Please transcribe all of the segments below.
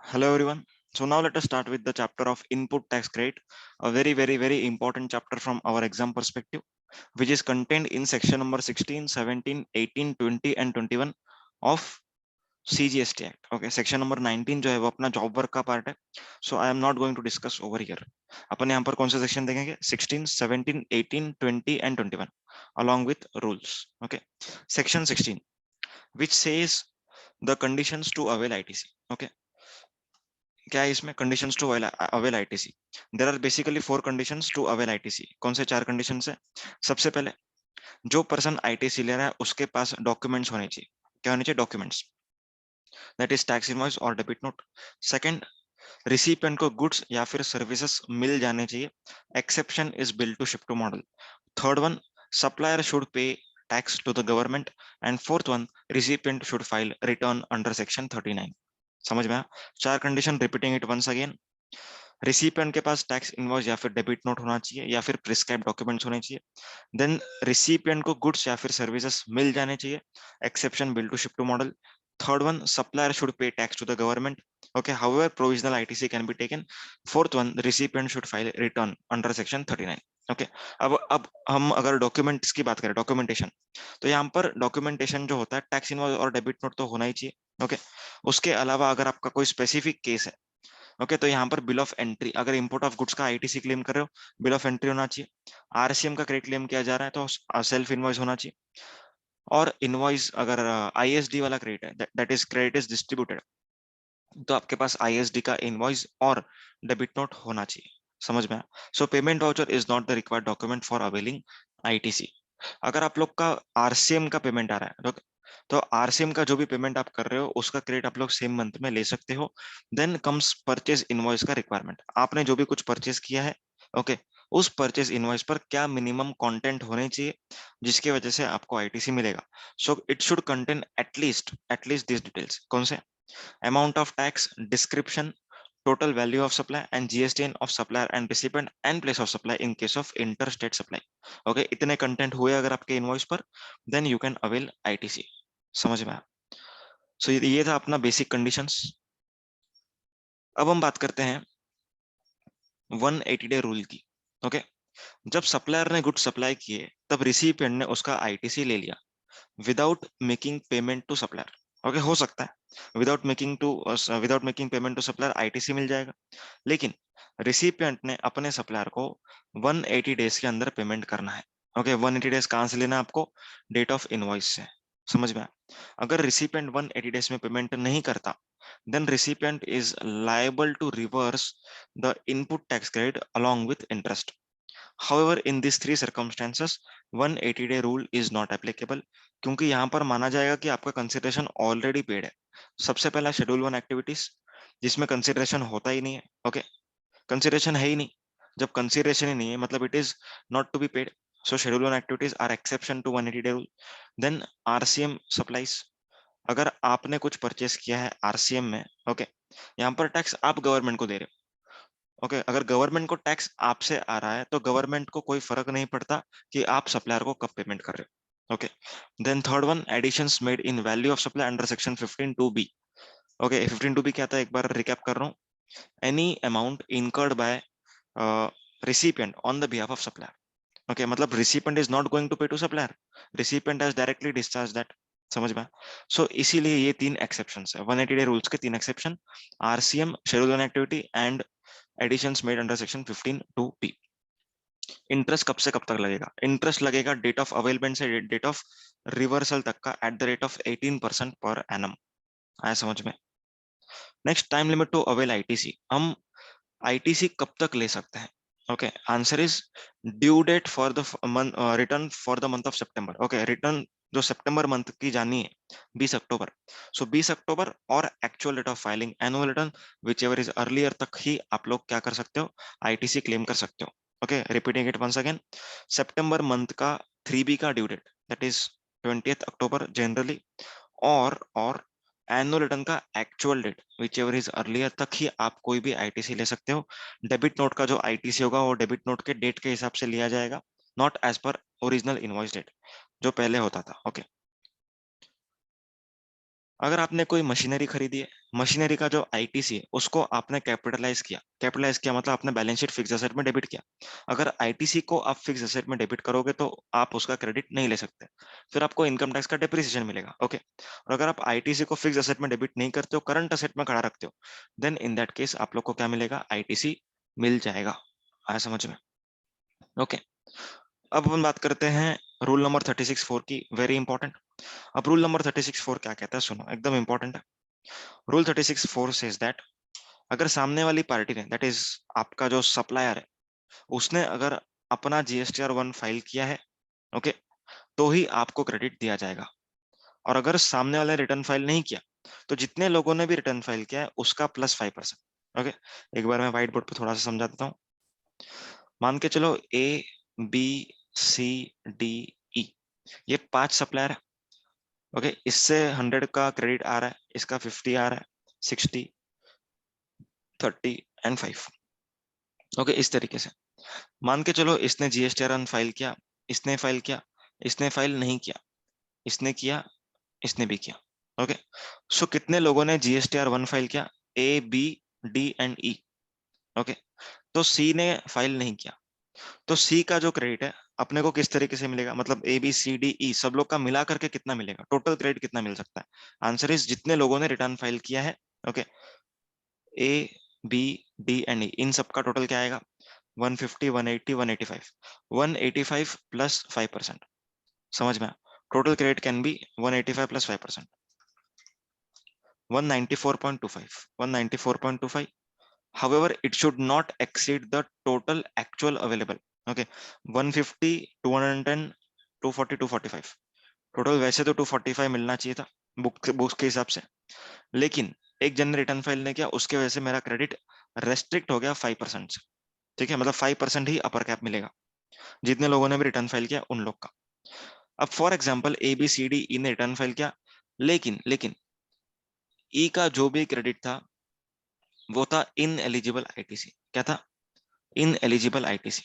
Hello everyone. So now let us start with the chapter of input tax credit, a very important chapter from our exam perspective, which is contained in section number 16, 17, 18, 20 and 21 of CGST Act. Okay, section number 19 जो है वो अपना job work का part है. So I am not going to discuss over here. अपन यहाँ पर कौन सा सेक्शन देखेंगे? 16, 17, 18, 20 and 21 along with rules. Okay, section 16 which says the conditions to avail ITC. Okay, क्या है इसमें? Conditions to avail ITC. There are basically 4 conditions to avail ITC. कौन से 4 कंडीशंस है? सबसे पहले जो पर्सन आईटीसी ले रहा है उसके पास डॉक्यूमेंट्स होने चाहिए. क्या होने चाहिए? Documents. That is tax invoice और डेबिट नोट. सेकंड, रिसिपिएंट को गुड्स या फिर सर्विसेज मिल जाने चाहिए. Exception is bill to ship to model. Third one, supplier should pay tax to the government. And fourth one, recipient should file return under section 39. समझ में आया? 4 condition. Repeating it once again. Recipient के पास tax invoice या फिर debit note होना चाहिए या फिर प्रिस्क्राइब डॉक्यूमेंट्स होने चाहिए. देन रिसिपिएंट को गुड्स या फिर सर्विसेज मिल जाने चाहिए. Exception bill to ship to model. Third one, supplier should pay tax to the government. Okay, however provisional ITC can be taken. Fourth one, the recipient should file return under section 39. Okay, अब हम अगर documents की बात करें, documentation, तो यहाँ पर documentation जो होता है टैक्स इनवॉइस और डेबिट नोट तो होना ही चाहिए. ओके, उसके अलावा अगर आपका कोई स्पेसिफिक केस है, ओके, तो यहाँ पर बिल ऑफ एंट्री, अगर इंपोर्ट ऑफ गुड्स का आईटीसी क्लेम कर रहे हो, बिल ऑफ एंट्री होना चाहिए. आरसीएम का क्रेडिट क्लेम किया जा रहा है तो सेल्फ इनवॉइस होना चाहिए. और इनवॉइस अगर आईएसडी वाला क्रेडिट है, that is credit is distributed, तो आपके पास आईएसडी का इनवॉइस और डेबिट नोट होना चाहिए. समझ में? सो payment voucher is not the required document for availing ITC. अगर आप लोग का आरसीएम का पेमेंट आ रहा है तो आरसीएम का जो भी पेमेंट आप कर रहे हो उसका क्रेडिट आप लोग सेम मंथ में ले सकते हो. देन कम्स परचेज इनवॉइस का रिक्वायरमेंट. आपने जो भी कुछ परचेज किया है, ओके, उस परचेज इनवॉइस पर क्या मिनिमम कंटेंट होने चाहिए जिसकी वजह से आपको आईटीसी मिलेगा. So it should contain at least this details. कौन से? amount of tax, description, total value of supply and GSTN of supplier and recipient and place of supply in case of interstate supply. Okay, इतने content हुए अगर आपके invoice पर, then you can avail ITC. समझ में आया? सो ये था अपना बेसिक कंडीशंस. अब हम बात करते हैं 180 डे रूल की. ओके, जब सप्लायर ने गुड सप्लाई किए तब रिसिपिएंट ने उसका आईटीसी ले लिया without making payment to supplier. Okay, हो सकता है without making payment to supplier ITC मिल जाएगा, लेकिन रिसिपिएंट ने अपने सप्लायर को 180 डेज के अंदर पेमेंट करना है. ओके, 180 डेज कहां से लेना है आपको? डेट ऑफ इनवॉइस से. समझ में आया? अगर रिसिपिएंट 180 डेज में पेमेंट नहीं करता, then recipient is liable to reverse the input tax credit along with interest. However, in these three circumstances, 180 day rule is not applicable, क्योंकि यहाँ पर माना जाएगा कि आपका कंसिडरेशन ऑलरेडी पेड है. सबसे पहला शेड्यूल 1 एक्टिविटीज जिसमें कंसिडरेशन होता ही नहीं है. ओके, कंसिडरेशन है ही नहीं. जब कंसिडरेशन ही नहीं है मतलब it is not to be paid. So schedule 1 activities are exception to 180 day rule. Then RCM supplies. अगर आपने कुछ परचेस किया है आरसीएम में, ओके, यहाँ पर टैक्स आप गवर्नमेंट को दे रहे हो. ओके, अगर गवर्नमेंट को टैक्स आपसे आ रहा है तो गवर्नमेंट को कोई फर्क नहीं पड़ता कि आप सप्लायर को कब पेमेंट कर रहे हो. Okay, then third one, additions made in value of supply under section 15(2)(b. Okay, 15(2)(b) क्या था? एक बार रिकैप कर रहा हूँ. Any amount incurred by recipient on the behalf of supplier. Okay, मतलब recipient is not going to pay to supplier. Recipient has directly discharged that. समझ में? सो इसीलिए ये 3 एक्सेप्शंस है. 180 डे रूल्स के 3 exception, RCM, schedule 1 activity and additions made under section 15(2)(b. Interest कब से कब तक लगेगा? इंटरेस्ट लगेगा डेट ऑफ अवेलमेंट से डेट ऑफ रिवर्सल तक का at the rate of 18% per annum. आया समझ में? Next, time limit to avail ITC. हम आईटीसी कब तक ले सकते हैं? Okay, answer is due date for the return for the month of September. Okay, return जो सितंबर मंथ की जानी है 20 अक्टूबर. सो 20 अक्टूबर और actual date of filing annual return whichever is earlier तक ही आप लोग क्या कर सकते हो? आईटीसी क्लेम कर सकते हो. Okay, repeating it once again. सितंबर मंथ का 3B का due date that is 20th October generally, और एनुअल रिटर्न का actual date whichever is earlier तक ही आप कोई भी आईटीसी ले सकते हो. डेबिट नोट का जो आईटीसी होगा वो डेबिट नोट के डेट के हिसाब से लिया जाएगा, not as per original invoice date जो पहले होता था. ओके, अगर आपने कोई मशीनरी खरीदी है, मशीनरी का जो आईटीसी है उसको आपने कैपिटलाइज किया मतलब आपने बैलेंस शीट फिक्स एसेट में डेबिट किया। अगर आईटीसी को आप फिक्स एसेट में डेबिट करोगे तो आप उसका क्रेडिट नहीं ले सकते, फिर आपको इनकम टैक्स का डिप्रिसिएशन मिलेगा। ओके, और अगर आप आईटीसी को फिक्स एसेट में डेबिट नहीं करते हो, करंट एसेट में खड़ा रखते हो, देन इन दैट केस आप लोग को क्या मिलेगा, आईटीसी मिल जाएगा। आया समझ में? ओके, अब अपन बात करते हैं रूल नंबर 36(4) की, वेरी इंपॉर्टेंट। अब रूल नंबर 36(4) क्या कहता है, सुनो, एकदम इंपॉर्टेंट है। रूल 36(4) सेज दैट अगर सामने वाली पार्टी ने, दैट इज आपका जो सप्लायर है, उसने अगर अपना GSTR 1 फाइल किया है, ओके, तो ही आपको क्रेडिट दिया जाएगा। और अगर सामने वाले रिटर्न फाइल नहीं किया, तो जितने लोगों ने भी रिटर्न फाइल किया है उसका +5%। ओके, एक बार मैं व्हाइट बोर्ड पे थोड़ा सा समझा देता हूँ। मान के चलो ABCDE, ये 5 सप्लायर है। ओके, इससे 100 का क्रेडिट आ रहा है, इसका 50 आ रहा है, 60, 30 एंड 5। ओके, इस तरीके से मान के चलो इसने GSTR 1 फाइल किया, इसने फाइल किया, इसने फाइल नहीं किया, इसने किया, इसने भी किया। ओके, सो कितने लोगों ने GSTR 1 फाइल किया, A B D and E। Okay, तो C ने फाइल नहीं किया, तो C का जो क्रेडिट है अपने को किस तरीके से मिलेगा, मतलब ABCDE सब लोग का मिला करके कितना मिलेगा, टोटल क्रेडिट कितना मिल सकता है? आंसर इज जितने लोगों ने रिटर्न फाइल किया है, okay, A B D and E, इन सब का टोटल क्या आएगा, 150, 180, 185, 185 प्लस 5%। समझ में? Total credit can be 185 plus 5%, 194.25, 194.25। However, it should not exceed the total actual available. Okay, 150, 210, 240, 245, total वैसे तो 245 मिलना चाहिए था बुक्स के हिसाब से, लेकिन एक जन ने रिटर्न फाइल नहीं किया, उसके वजह से मेरा क्रेडिट रेस्ट्रिक्ट हो गया 5% से। ठीक है, मतलब 5% ही अपर कैप मिलेगा जितने लोगों ने भी रिटर्न फाइल किया उन लोग का। अब फॉर एग्जाम्पल ABCDE ने रिटर्न फाइल किया, लेकिन लेकिन ई का जो भी क्रेडिट था वो था इन एलिजिबल आईटीसी। क्या था? इन एलिजिबल आईटीसी,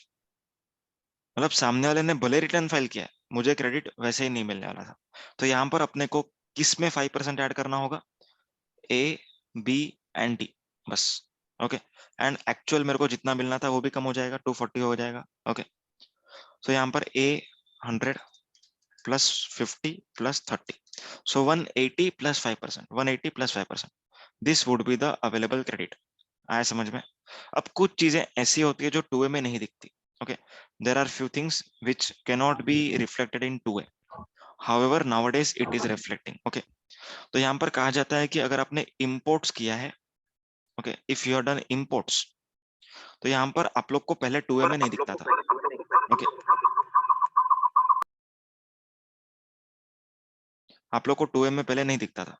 मतलब सामने वाले ने भले रिटर्न फाइल किया है, मुझे क्रेडिट वैसे ही नहीं मिलने वाला था। तो यहां पर अपने को किस में 5% ऐड करना होगा, A B एंड D, बस। ओके, एंड एक्चुअल मेरे को जितना मिलना था वो भी कम हो जाएगा, 240 हो जाएगा। ओके, तो यहाँ पर A 100 plus 50 plus 30, so 180 plus 5%, 180 plus 5%, this would be the available credit. आया समझ में? अब कुछ चीजें ऐसी होती है जो 2A में नहीं दिखती। Okay, there are few things which cannot be reflected in 2A, however nowadays it is reflecting. Okay, तो यहाँ पर कहा जाता है कि अगर आपने इंपोर्ट्स किया है, okay, if you are done imports, तो यहाँ पर आप लोग को पहले 2A में नहीं दिखता था। ओके, आप लोग को 2A में पहले नहीं दिखता था,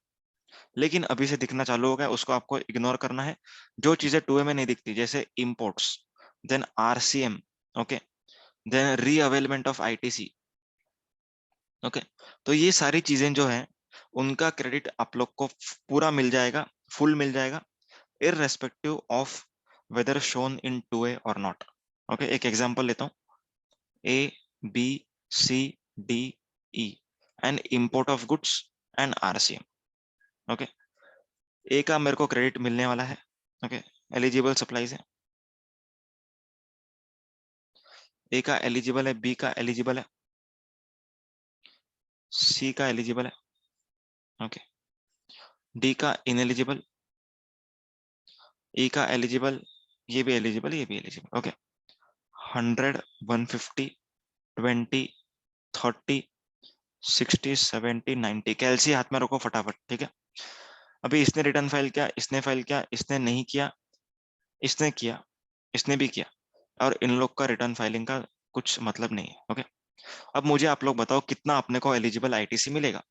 लेकिन अभी से दिखना चालू हो गया, उसको आपको इग्नोर करना है। जो चीजें 2A में नहीं दिखती, जैसे imports, then RCM, okay, then reavailment of ITC. Okay, तो ये सारी चीजें जो है उनका क्रेडिट आप लोग को पूरा मिल जाएगा, फुल मिल जाएगा, irrespective of whether shown in 2A और नॉट। ओके, एक एग्जांपल लेता हूँ, ABCDE and import of goods and RCM। Okay, A का मेरे को क्रेडिट मिलने वाला है, ओके, एलिजिबल सप्लाईज है, ए का एलिजिबल है, बी का एलिजिबल है, सी का एलिजिबल है, ओके, डी का इनएलिजिबल, ई का एलिजिबल, ये भी एलिजिबल, ये भी एलिजिबल। ओके, 100, 150, 20, 30, 60, 70, 90, कैलसी हाथ में रखो फटाफट। ठीक है, अभी इसने रिटर्न फाइल किया, इसने फाइल किया, इसने नहीं किया, इसने किया, इसने भी किया, और इन लोग का रिटर्न फाइलिंग का कुछ मतलब नहीं है। ओके, अब मुझे आप लोग बताओ कितना अपने को एलिजिबल आईटीसी मिलेगा।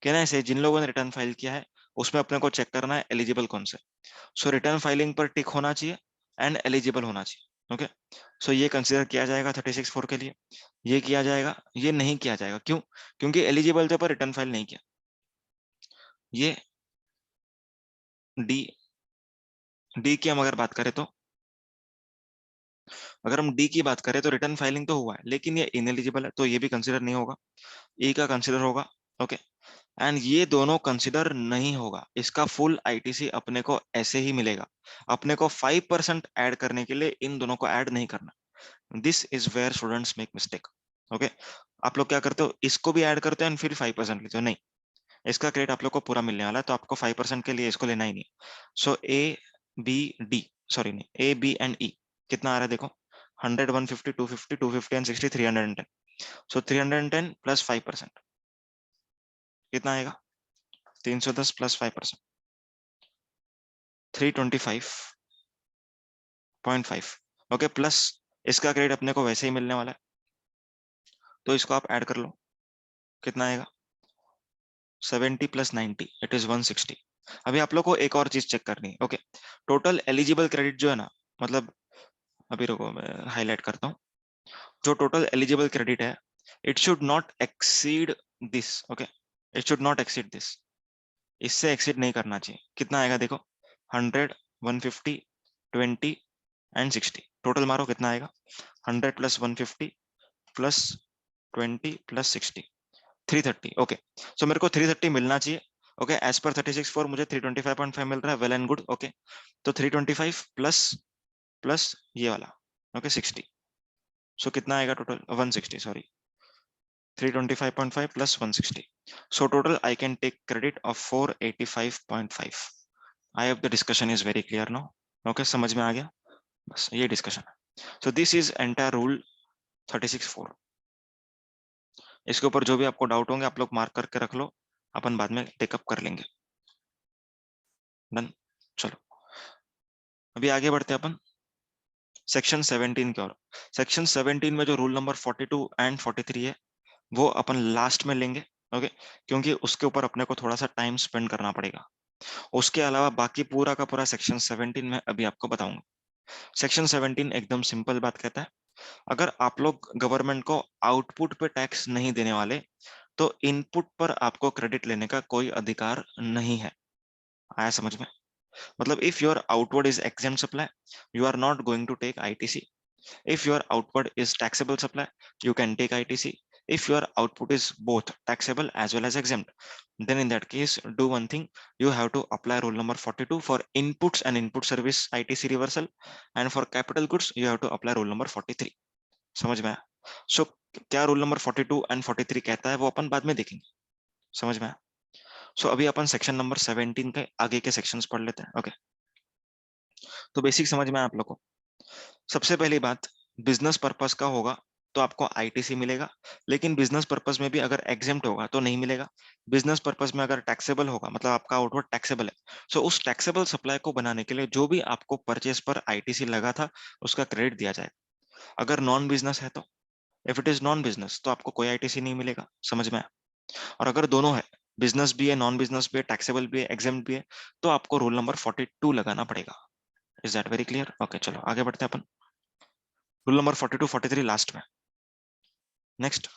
कहना ऐसे, जिन लोगों ने रिटर्न फाइल किया है उसमें अपने को चेक करना है एलिजिबल कौन से। सो रिटर्न फाइलिंग पर टिक होना चाहिए एंड एलिजिबल होना चाहिए। ओके, सो ये कंसिडर किया जाएगा 36(4) के लिए, ये किया जाएगा, ये नहीं किया जाएगा। क्यों? क्योंकि एलिजिबल थे पर रिटर्न फाइल नहीं किया। ये डी, डी की हम अगर बात करें तो, अगर हम डी की बात करें तो रिटर्न फाइलिंग तो हुआ है लेकिन ये इनएलिजिबल है, तो ये भी कंसिडर नहीं होगा, ई का कंसिडर होगा। ओके, एंड ये दोनों कंसिडर नहीं होगा, इसका फुल आईटीसी अपने को ऐसे ही मिलेगा। अपने को 5% ऐड करने के लिए इन दोनों को ऐड नहीं करना। This is where students make mistake. Okay, आप लोग क्या करते हो, इसको भी ऐड करते हो एंड फिर 5% लेते हो, नहीं, इसका क्रेडिट आप लोग को पूरा मिलने वाला है, तो आपको 5% के लिए इसको लेना ही नहीं। सो ए बी डी, सॉरी नहीं, ए बी एंड ई कितना आ रहा है देखो, 100, 150, 250, 250 एंड 60, 310। सो 310 प्लस 5% कितना आएगा, 310 प्लस 5%, 325.5। ओके, प्लस इसका क्रेडिट अपने को वैसे ही मिलने वाला है, तो इसको आप ऐड कर लो, कितना आएगा, 70 प्लस 90 इट इज 160। अभी आप लोग को एक और चीज चेक करनी है। ओके, टोटल एलिजिबल क्रेडिट जो है ना, मतलब अभी रुको मैं हाईलाइट करता हूँ, जो टोटल एलिजिबल क्रेडिट है, it should not exceed this. Okay, it should not exceed this, इससे एक्सीड नहीं करना चाहिए। कितना आएगा देखो, 100, 150, 20 एंड 60, टोटल मारो कितना आएगा, 100 प्लस 150 प्लस 20 प्लस 60, 330। ओके, सो मेरे को 330 मिलना चाहिए। ओके, एज पर 36(4) मुझे 325.5 मिल रहा है, वेल एंड गुड। ओके, तो 325 प्लस प्लस ये वाला, ओके 60, सो कितना आएगा total, 160, sorry 325.5 plus 160. So total I can take credit of 485.5. I hope the discussion is very clear now. Okay, समझ में आ गया, बस ये डिस्कशन है। So this is entire rule 36(4). इसके ऊपर जो भी आपको डाउट होंगे आप लोग मार्क करके रख लो, अपन बाद में टेकअप कर लेंगे। डन, चलो अभी आगे बढ़ते हैं अपन सेक्शन 17 की ओर। सेक्शन 17 में जो रूल नंबर 42 एंड 43 है वो अपन लास्ट में लेंगे। ओके, क्योंकि उसके ऊपर अपने को थोड़ा सा टाइम स्पेंड करना पड़ेगा। उसके अलावा बाकी पूरा का पूरा सेक्शन 17 में अभी आपको बताऊंगा। सेक्शन 17 एकदम सिंपल बात कहता है, अगर आप लोग गवर्नमेंट को आउटपुट पे टैक्स नहीं देने वाले तो इनपुट पर आपको क्रेडिट लेने का कोई अधिकार नहीं है। आया समझ में, मतलब if your outward is exempt supply, you are not going to take ITC. If your output is taxable supply, you can take ITC. If your output is both taxable as well as exempt, then in that case, do one thing. You have to apply rule number 42 for inputs and input service ITC reversal, and for capital goods, you have to apply rule number 43. समझ में आया? So क्या rule number 42 and 43 कहता है वो अपन बाद में देखेंगे। समझ में आया? So अभी अपन सेक्शन नंबर 17 के आगे के सेक्शंस पढ़ लेते हैं। ओके, तो बेसिक समझ में आया आप लोग को। सबसे पहली बात, बिजनेस पर्पस का होगा तो आपको आईटीसी मिलेगा, लेकिन बिजनेस पर्पस में भी अगर एग्जेम्प्ट होगा तो नहीं मिलेगा। बिजनेस पर्पस में अगर टैक्सेबल होगा, मतलब आपका आउटवर्ड टैक्सेबल है, सो उस टैक्सेबल सप्लाई को बनाने के लिए जो भी आपको परचेस पर आईटीसी लगा था उसका क्रेडिट दिया जाएगा। अगर नॉन बिजनेस है तो, if it is non business तो आपको कोई आईटीसी नहीं मिलेगा। समझ में आया? और अगर दोनों है, बिजनेस भी है, नॉन बिजनेस भी है, टैक्सेबल भी है, एग्जेम्प्ट भी है, तो आपको रूल नंबर 42 लगाना पड़ेगा। Is that very clear? Okay, चलो आगे बढ़ते हैं अपन रूल नंबर 42, 43 लास्ट में। Next,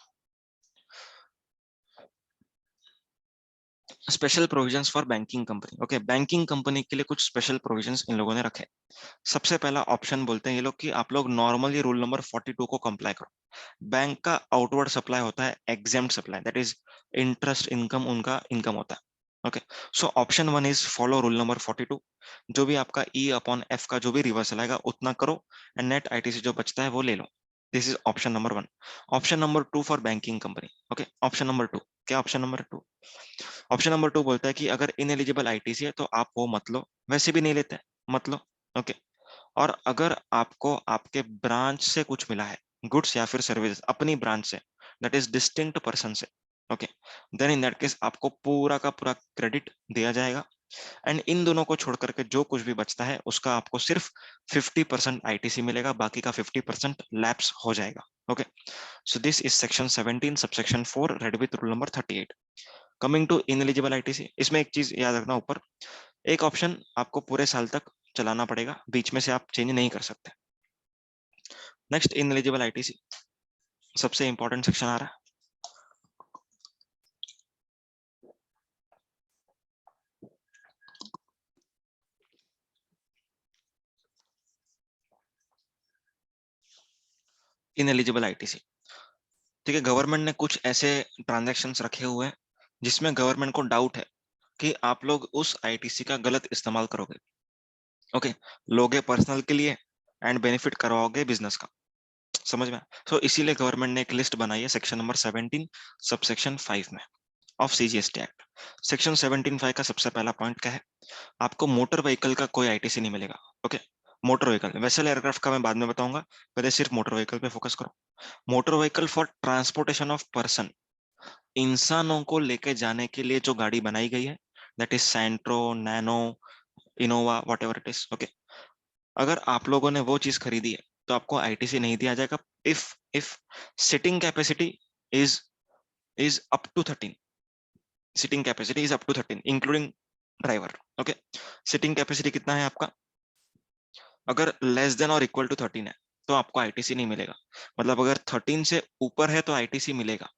special provisions for banking company. Okay, banking company के लिए कुछ स्पेशल प्रोविजंस इन लोगों ने रखे। सबसे पहला ऑप्शन बोलते हैं ये लोग कि आप लोग नॉर्मली रूल नंबर 42 को कंप्लाई करो। बैंक का आउटवर्ड सप्लाई होता है exempt supply, that is interest income, उनका इनकम होता है। Okay, so option 1 is follow rule number 42। जो भी आपका ई अपॉन एफ का जो भी रिवर्सल आएगा उतना करो, एंड नेट आईटीसी जो बचता है वो ले लो। This is option number 1। Option number 2 for banking company. Okay, option number 2 क्या, ऑप्शन नंबर 2, ऑप्शन नंबर 2 बोलता है कि अगर इनएलिजिबल आईटीसी है तो आप वो मत लो, वैसे भी नहीं लेते हैं, मत लो। ओके, और अगर आपको आपके ब्रांच से कुछ मिला है, गुड्स या फिर सर्विस अपनी ब्रांच से, दैट इज डिस्टिंक्ट पर्सन से, okay, then in that case आपको पूरा का पूरा क्रेडिट दिया जाएगा। एंड इन दोनों को छोड़ करके जो कुछ भी बचता है उसका आपको सिर्फ 50% आईटीसी मिलेगा, बाकी का 50% लैप्स हो जाएगा। Okay, so this is section 17 subsection 4 read with rule number 38। Coming to ineligible ITC, इसमें एक चीज याद रखना, ऊपर एक ऑप्शन आपको पूरे साल तक चलाना पड़ेगा, बीच में से आप चेंज नहीं कर सकते। नेक्स्ट, इनएलिजिबल आईटीसी, सबसे इंपॉर्टेंट सेक्शन आ रहा है। इनएलिजिबल आईटीसी, ठीक है, गवर्नमेंट ने कुछ ऐसे ट्रांजैक्शंस रखे हुए हैं जिसमें गवर्नमेंट को डाउट है कि आप लोग उस आईटीसी का गलत इस्तेमाल करोगे। ओके, लोगे पर्सनल के लिए एंड बेनिफिट करवाओगे बिजनेस का। समझ में? सो इसीलिए गवर्नमेंट ने एक लिस्ट बनाई है सेक्शन नंबर 17 सबसेक्शन 5 में ऑफ सीजीएसटी एक्ट। सेक्शन 17(5) का सबसे पहला पॉइंट क्या है? आपको मोटर व्हीकल का कोई आईटीसी नहीं मिलेगा। Okay, motor vehicle, vessel aircraft का मैं बाद में बताऊंगा, पहले सिर्फ मोटर व्हीकल पे फोकस करो। Motor vehicle for transportation of person, इंसानों को लेके जाने के लिए जो गाड़ी बनाई गई है, that is Santro, nano, Innova, what ever it is. Okay, अगर आप लोगों ने वो चीज खरीदी है तो आपको आईटीसी नहीं दिया जाएगा if seating capacity is is up to 13। Seating capacity is up to 13 including driver. Okay, seating capacity कितना है आपका? अगर लेस देन और इक्वल टू 13 है तो आपको आईटीसी नहीं मिलेगा। मतलब अगर 13 से ऊपर है तो आईटीसी मिलेगा।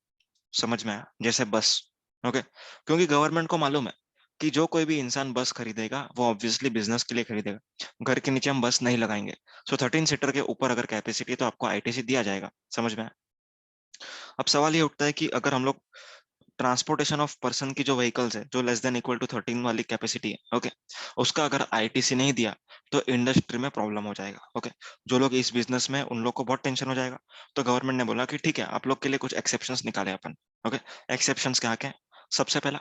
समझ में आया? जैसे बस। ओके, क्योंकि गवर्नमेंट को मालूम है कि जो कोई भी इंसान बस खरीदेगा वो ऑब्वियसली बिजनेस के लिए खरीदेगा, घर के नीचे हम बस नहीं लगाएंगे। सो 13 सीटर के ऊपर अगर कैपेसिटी है तो आपको आईटीसी दिया जाएगा। समझ में आया? अब सवाल ये उठता है कि अगर हम लोग ट्रांसपोर्टेशन ऑफ पर्सन की जो व्हीकल्स है जो लेस देन इक्वल टू 13 वाली कैपेसिटी है, ओके, उसका अगर आईटीसी नहीं दिया तो इंडस्ट्री में प्रॉब्लम हो जाएगा। ओके, जो लोग इस बिजनेस में उन लोग को बहुत टेंशन हो जाएगा। तो गवर्नमेंट ने बोला कि ठीक है, आप लोग के लिए कुछ एक्सेप्शंस निकाले अपन। ओके, एक्सेप्शंस क्या क्या है? सबसे पहला,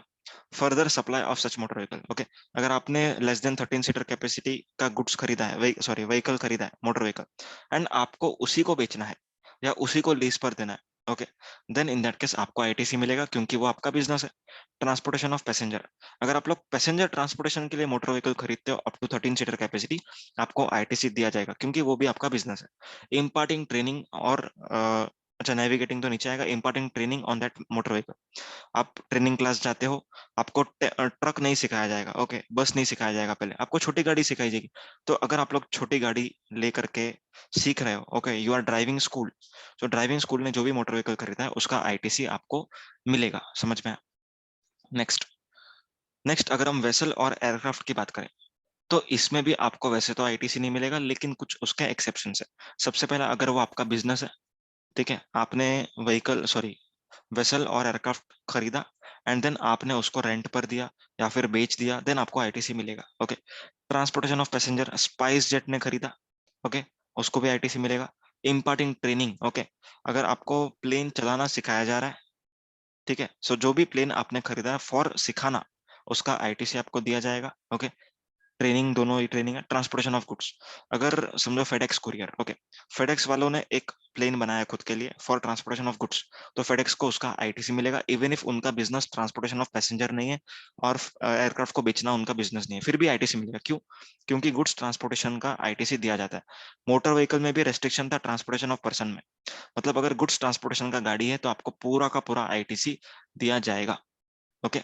further supply of such motor vehicle. Okay, अगर आपने लेस देन 13 सीटर कैपेसिटी का गुड्स खरीदा है, सॉरी व्हीकल खरीदा है, मोटर व्हीकल, एंड आपको उसी को बेचना है या उसी को लीज पर देना है, okay, then in that case आपको आईटीसी मिलेगा क्योंकि वो आपका बिजनेस है। ट्रांसपोर्टेशन ऑफ पैसेंजर, अगर आप लोग पैसेंजर ट्रांसपोर्टेशन के लिए मोटर व्हीकल खरीदते हो अप टू 13 सीटर कैपेसिटी, आपको आईटीसी दिया जाएगा क्योंकि वो भी आपका बिजनेस है। इम्पार्टिंग ट्रेनिंग और अच्छा, नेविगेटिंग तो नीचे आएगा, imparting training on that motor vehicle. आप ट्रेनिंग क्लास जाते हो, आपको ट्रक नहीं सिखाया जाएगा। ओके, बस नहीं सिखाया जाएगा, पहले आपको छोटी गाड़ी सिखाई जाएगी। तो अगर आप लोग छोटी गाड़ी लेकर के सीख रहे हो, okay, you are driving school, तो ड्राइविंग स्कूल ने जो भी मोटर व्हीकल खरीदा है उसका आईटीसी आपको मिलेगा। समझ में? नेक्स्ट, नेक्स्ट अगर हम वेसल और एयरक्राफ्ट की बात करें तो इसमें भी आपको वैसे तो आईटीसी नहीं मिलेगा, लेकिन कुछ उसके एक्सेप्शन है। सबसे पहला, अगर वो आपका बिजनेस है, ठीक है, आपने व्हीकल सॉरी वेसल और एयरक्राफ्ट खरीदा एंड देन आपने उसको रेंट पर दिया या फिर बेच दिया, देन आपको आईटीसी मिलेगा। Okay, transportation of passenger, spice jet ने खरीदा, ओके, उसको भी आईटीसी मिलेगा। इम्पार्टिंग ट्रेनिंग, ओके, अगर आपको प्लेन चलाना सिखाया जा रहा है, ठीक है, सो जो भी प्लेन आपने खरीदा है फॉर सिखाना, उसका आईटीसी आपको दिया जाएगा। ओके, ट्रेनिंग, दोनों ही ट्रेनिंग है। ट्रांसपोर्टेशन ऑफ गुड्स, अगर समझो फेडेक्स कुरियर, ओके, फेडेक्स वालों ने एक प्लेन बनाया खुद के लिए फॉर ट्रांसपोर्टेशन ऑफ गुड्स, तो फेडेक्स को उसका आईटीसी मिलेगा इवन इफ उनका बिजनेस ट्रांसपोर्टेशन ऑफ पैसेंजर नहीं है और एयरक्राफ्ट को बेचना उनका बिजनेस नहीं है, फिर भी आईटीसी मिलेगा। क्यों? क्योंकि गुड्स ट्रांसपोर्टेशन का आईटीसी दिया जाता है। मोटर व्हीकल में भी रेस्ट्रिक्शन था ट्रांसपोर्टेशन ऑफ पर्सन में, मतलब अगर गुड्स ट्रांसपोर्टेशन का गाड़ी है तो आपको पूरा का पूरा आईटीसी दिया जाएगा। ओके,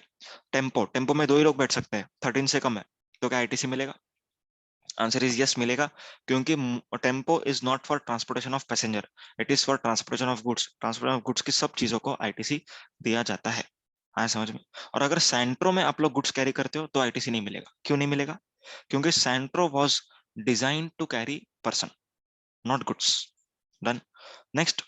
टेम्पो, टेम्पो में दो ही लोग बैठ सकते हैं, 13 से कम है, तो क्या आईटीसी मिलेगा? आंसर इज यस, मिलेगा, क्योंकि tempo is not for transportation of passenger, it is for transportation of goods. Transportation of goods की सब चीजों को आईटीसी दिया जाता है। आया समझ में? और अगर सैंट्रो में आप लोग गुड्स कैरी करते हो तो आईटीसी नहीं मिलेगा। क्यों नहीं मिलेगा? क्योंकि Santro was design to carry person, not goods. Done. Next,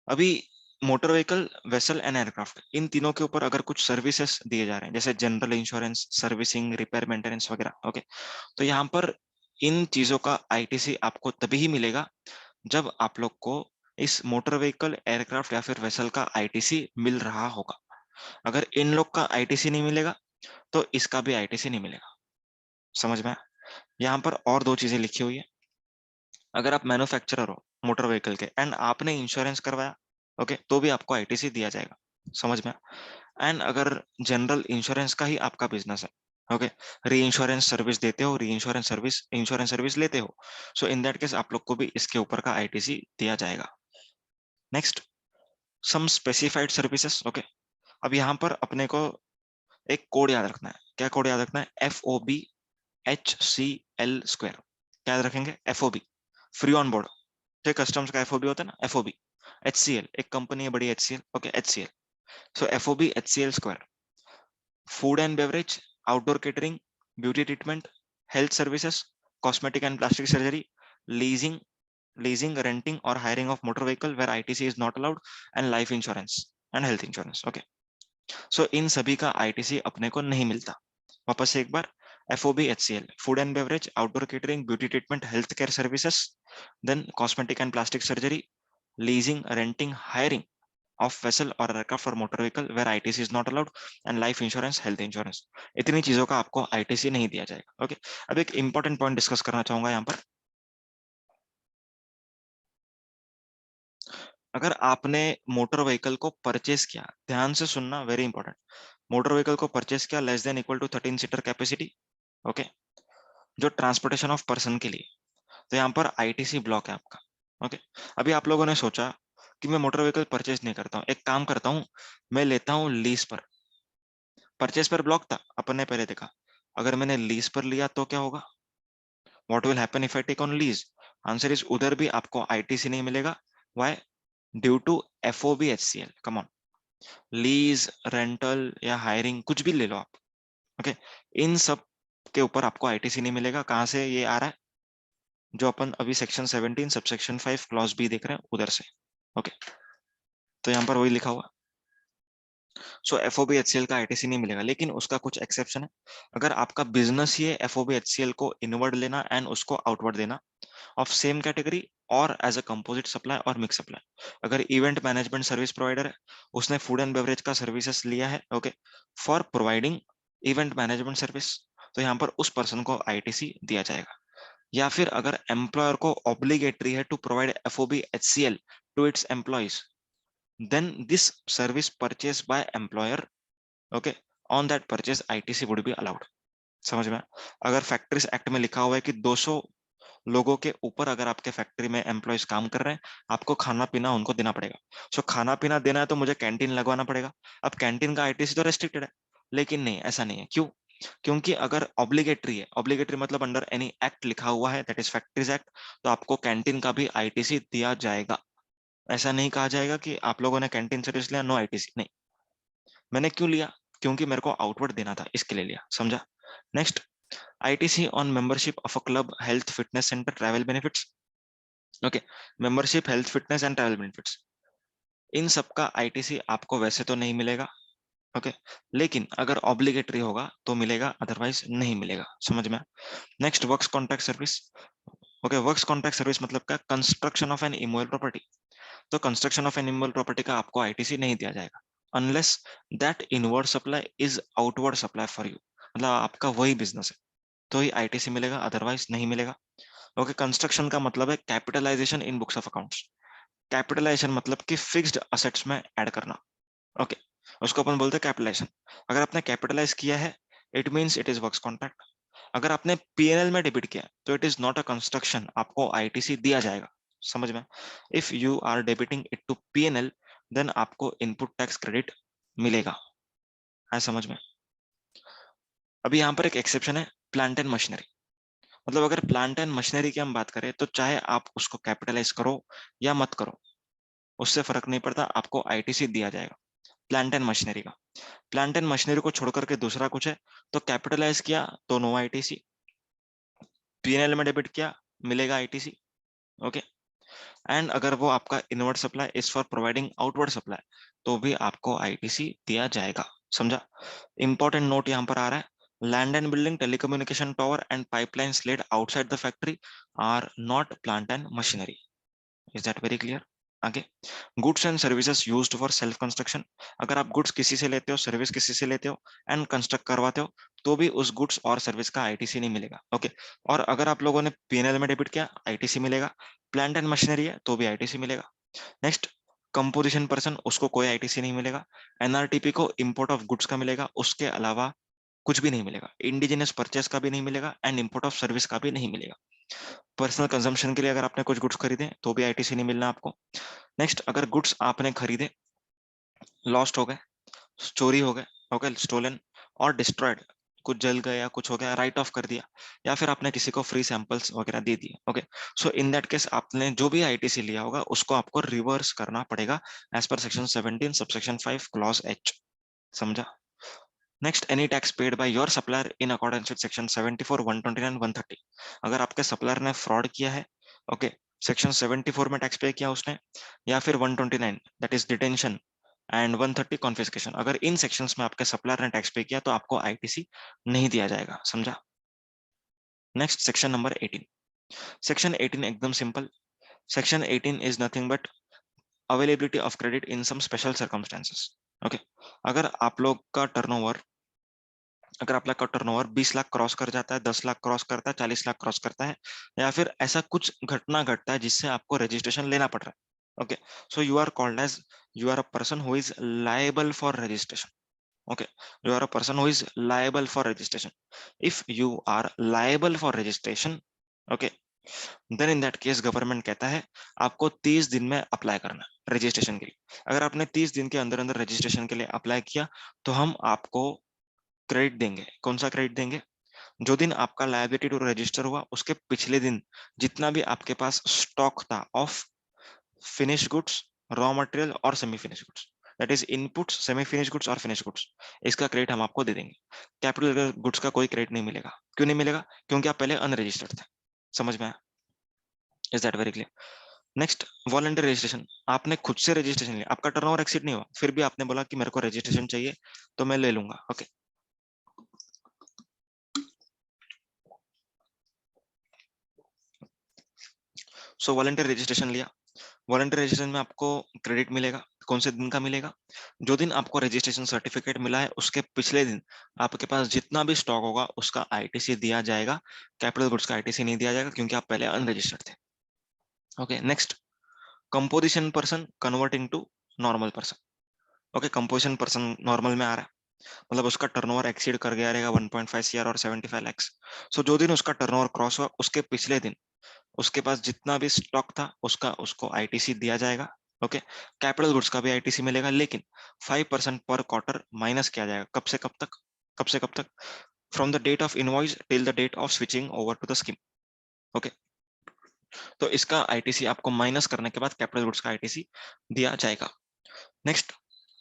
अभी motor vehicle, vessel and aircraft, इन तीनों के ऊपर अगर कुछ सर्विसेज दिए जा रहे हैं जैसे general insurance, servicing, repair, maintenance वगैरह, ओके, तो यहाँ पर इन चीजों का आईटीसी आपको तभी ही मिलेगा जब आप लोग को इस मोटर व्हीकल, एयरक्राफ्ट या फिर वेसल का आईटीसी मिल रहा होगा। अगर इन लोग का आईटीसी नहीं मिलेगा तो इसका भी आईटीसी नहीं मिलेगा। समझ में? यहाँ पर और दो चीजें लिखी हुई है। अगर आप मैन्युफैक्चरर हो मोटर व्हीकल के एंड आपने इंश्योरेंस करवाया, ओके, तो भी आपको आईटीसी दिया जाएगा। समझ में? एंड अगर जनरल इंश्योरेंस का ही आपका बिजनेस है, ओके, री इंश्योरेंस सर्विस देते हो, री इंश्योरेंस सर्विस लेते हो, सो इन दैट केस आप लोग को भी इसके ऊपर का आईटीसी दिया जाएगा। Next, some specified services, okay, अब यहाँ पर अपने को एक कोड याद रखना है। क्या कोड याद रखना है? FOB HCL²। क्या याद रखेंगे? FOB फ्री ऑन बोर्ड, ठीक, कस्टम्स का FOB होता है ना, FOB। HCL एक कंपनी है बड़ी, HCL, okay, HCL, so FOB HCL², food and beverage, outdoor catering, beauty treatment, health services, cosmetic and plastic surgery, leasing, renting or hiring of motor vehicle where ITC is not allowed, and life insurance and health insurance. Okay. सो इन सभी का ITC अपने को नहीं मिलता। वापस से एक बार, FOB HCL, food and beverage, outdoor catering, beauty treatment, health care services, then cosmetic and plastic surgery, leasing, renting, hiring of vessel or aircraft for motor vehicle where ITC is not allowed, and life insurance, health insurance। इतनी चीजों का आपको ITC नहीं दिया जाएगा। Okay, अब एक important point discuss करना चाहूंगा यहाँ पर। अगर आपने मोटर व्हीकल को परचेस किया, ध्यान से सुनना, वेरी इंपॉर्टेंट, मोटर व्हीकल को परचेस किया less than equal to 13 seater capacity, okay, जो ट्रांसपोर्टेशन ऑफ पर्सन के लिए, तो यहाँ पर आईटीसी ब्लॉक है आपका। ओके, अभी आप लोगों ने सोचा कि मैं मोटर व्हीकल परचेज नहीं करता हूँ, एक काम करता हूँ, मैं लेता हूँ लीज पर। परचेज पर ब्लॉक था, अपन ने पहले देखा। अगर मैंने लीज पर लिया तो क्या होगा, what will happen if I take on lease? Answer is उधर भी आपको आईटीसी नहीं मिलेगा। Why? Due to FOB HCL. Come on, lease, rental या हायरिंग कुछ भी ले लो आप, ओके, इन सब के ऊपर आपको आईटीसी नहीं मिलेगा। कहां से ये आ रहा है? जो अपन अभी सेक्शन 17 सबसेक्शन 5 क्लॉज बी देख रहे हैं उधर से। ओके, तो यहाँ पर वही लिखा हुआ। सो एफओबी एचसीएल का आईटीसी नहीं मिलेगा, लेकिन उसका कुछ एक्सेप्शन है। अगर आपका बिजनेस ही है एफओबी एचसीएल को इनवर्ड लेना एंड उसको आउटवर्ड देना ऑफ सेम कैटेगरी और एज अ कंपोजिट सप्लाई और मिक्स सप्लाई, अगर इवेंट मैनेजमेंट सर्विस प्रोवाइडर है, उसने फूड एंड बेवरेज का सर्विसेज लिया है, okay, for providing event management service, तो यहाँ पर उस पर्सन को आईटीसी दिया जाएगा। या फिर अगर एम्प्लॉयर को ऑब्लिगेटरी है to provide FOB HCL to its employees, then this service purchased by employer, okay, on that purchase ITC would be allowed। समझ में? अगर फैक्ट्रीज एक्ट में लिखा हुआ है कि 200 लोगों के ऊपर अगर आपके फैक्ट्री में एम्प्लॉयज काम कर रहे हैं, आपको खाना पीना उनको देना पड़ेगा। सो खाना पीना देना है तो मुझे कैंटीन लगवाना पड़ेगा। अब कैंटीन का आईटीसी तो रेस्ट्रिक्टेड है, लेकिन नहीं, ऐसा नहीं है। क्यों? क्योंकि अगर ऑब्लिगेटरी है, ऑब्लिगेटरी मतलब अंडर एनी एक्ट लिखा हुआ है, दैट इज फैक्ट्रीज एक्ट, तो आपको कैंटीन का भी आईटीसी दिया जाएगा। ऐसा नहीं कहा जाएगा कि आप लोगों ने कैंटीन सर्विस लिया, नो आईटीसी, नहीं। मैंने क्यों लिया? क्योंकि मेरे को आउटवर्ड देना था, इसके लिए लिया। समझा? Next, ITC on membership of a club, health, fitness centre, travel benefits. Okay, membership, health, fitness and travel benefits, इन सब का आईटीसी आपको वैसे तो नहीं मिलेगा, ओके, लेकिन अगर ऑब्लिगेटरी होगा तो मिलेगा, अदरवाइज नहीं मिलेगा। समझ में? Next, works contract service. Okay, works contract service मतलब क्या? Construction of an immovable property. तो कंस्ट्रक्शन ऑफ एनिमल प्रॉपर्टी का आपको आईटीसी नहीं दिया जाएगा unless that inward supply is outward supply for you, मतलब आपका वही बिजनेस है तो ही आईटीसी मिलेगा, अदरवाइज नहीं मिलेगा। ओके, कंस्ट्रक्शन का मतलब है capitalization in books of accounts. Capitalization मतलब कि फिक्स्ड असेट्स में ऐड करना, ओके, उसको अपन बोलते हैं कैपिटलाइजेशन। अगर आपने कैपिटलाइज किया है, it means it is works contract. अगर आपने पीएनएल में डेबिट किया तो it is not a construction, आपको आईटीसी दिया जाएगा। समझ में? If you are debiting it to PNL, then आपको इनपुट टैक्स क्रेडिट मिलेगा। है समझ में? अभी यहाँ पर एक एक्सेप्शन है, प्लांट एंड मशीनरी। मतलब अगर प्लांट एंड मशीनरी की हम बात करें तो चाहे आप उसको कैपिटलाइज करो या मत करो, उससे फर्क नहीं पड़ता, आपको आईटीसी दिया जाएगा प्लांट एंड मशीनरी का। प्लांट एंड मशीनरी को छोड़ करके दूसरा कुछ है तो कैपिटलाइज किया तो नो आईटीसी, पीएनएल में डेबिट किया मिलेगा आईटीसी, ओके। एंड अगर वो आपका inward supply is for providing outward supply, तो भी आपको आईटीसी दिया जाएगा। समझा? इंपॉर्टेंट नोट यहाँ पर आ रहा है, land and building, telecommunication tower and pipelines laid outside the factory are not plant and machinery. Is that very clear? आगे, goods and services used for self construction. अगर आप गुड्स किसी से लेते हो, सर्विस किसी से लेते हो एंड कंस्ट्रक्ट करवाते हो, तो भी उस गुड्स और सर्विस का आईटीसी नहीं मिलेगा, ओके। और अगर आप लोगों ने पीएनएल में डेबिट किया, आईटीसी मिलेगा। प्लांट एंड मशीनरी है तो भी आईटीसी मिलेगा। नेक्स्ट, कंपोजिशन पर्सन, उसको कोई आईटीसी नहीं मिलेगा। एनआरटीपी को इंपोर्ट ऑफ गुड्स का मिलेगा, उसके अलावा कुछ भी नहीं मिलेगा। इंडिजिनस परचेस का भी नहीं मिलेगा एंड इंपोर्ट ऑफ सर्विस का भी नहीं मिलेगा। पर्सनल कंजम्पशन के लिए अगर आपने कुछ गुड्स खरीदे तो भी आईटीसी नहीं मिलना आपको। नेक्स्ट, अगर गुड्स आपने खरीदे, लॉस्ट हो गए, चोरी हो गए, ओके, स्टोलन और डिस्ट्रॉयड, कुछ जल गया, कुछ हो गया, राइट ऑफ कर दिया, या फिर आपने किसी को फ्री सैंपल्स वगैरह दे दिए, okay, so in that case आपने जो भी आईटीसी लिया होगा उसको आपको रिवर्स करना पड़ेगा as per section 17 subsection 5 clause H. समझा? Next, any tax paid by your supplier in accordance with section 74, 129, 130। अगर आपके सप्लायर ने फ्रॉड किया है, ओके, सेक्शन 74 में टैक्स पे किया उसने, या फिर 129 that is detention, and 130 confiscation. अगर इन सेक्शंस में आपके सप्लायर ने टैक्स पे किया तो आपको आईटीसी नहीं दिया जाएगा, समझा। Next section number 18। सेक्शन 18 एकदम simple. Section 18 is nothing but availability of credit in some special circumstances. Okay, अगर आप लोग का टर्नओवर अगर आप लोग का टर्नओवर 20 लाख क्रॉस कर जाता है, 10 लाख क्रॉस करता है, 40 लाख क्रॉस करता है, या फिर ऐसा कुछ घटना घटता है जिससे आपको रजिस्ट्रेशन लेना पड़ रहा है, okay, so you are called as, you are a person who is liable for registration. Okay, you are a person who is liable for registration. If you are liable for registration, okay, then in that case government कहता है आपको 30 दिन में apply करना है registration के लिए। अगर आपने 30 दिन के अंदर अंदर रजिस्ट्रेशन के लिए अप्लाई किया तो हम आपको क्रेडिट देंगे। कौन सा क्रेडिट देंगे? जो दिन आपका लायबिलिटी टू रजिस्टर हुआ उसके पिछले दिन जितना भी आपके पास स्टॉक था of finish goods, raw material और semi finish goods, that is inputs, semi finish goods और फिनिश गुड्स, इसका क्रेडिट हम आपको दे देंगे। कैपिटल गुड्स का कोई क्रेडिट नहीं मिलेगा। क्यों नहीं मिलेगा? क्योंकि आप पहले अनरजिस्टर्ड थे। समझ में आया? Is that very clear? Next, voluntary registration. आपने खुद से रजिस्ट्रेशन लिया, आपका टर्नओवर एक्सीड नहीं हुआ, फिर भी आपने बोला कि मेरे को रजिस्ट्रेशन चाहिए तो मैं ले लूंगा। ओके, सो वॉलंटरी रजिस्ट्रेशन लिया। वॉलंटरी रजिस्ट्रेशन में आपको क्रेडिट मिलेगा। कौन से दिन का मिलेगा? जो दिन आपको रजिस्ट्रेशन सर्टिफिकेट मिला है उसके पिछले दिन आपके पास जितना भी स्टॉक होगा उसका आईटीसी दिया जाएगा। कैपिटल गुड्स का आईटीसी नहीं दिया जाएगा क्योंकि आप पहले अनरजिस्टर्ड थे। Okay, next, composition person converting to normal person. Okay, composition person normal में आ रहा है, मतलब उसका टर्नओवर एक्सीड कर गया रहेगा 1.5 सीआर और 75 लैक्स। सो जो दिन उसका टर्नओवर क्रॉस हुआ उसके पिछले दिन उसके पास जितना भी स्टॉक था उसका उसको आईटीसी दिया जाएगा। ओके, कैपिटल गुड्स का भी आईटीसी मिलेगा, लेकिन 5% पर क्वार्टर माइनस किया जाएगा। कब से कब तक? कब से कब तक? From the date of invoice till the date of switching over to the scheme. Okay, तो इसका आईटीसी आपको माइनस करने के बाद कैपिटल गुड्स का आईटीसी दिया जाएगा। Next,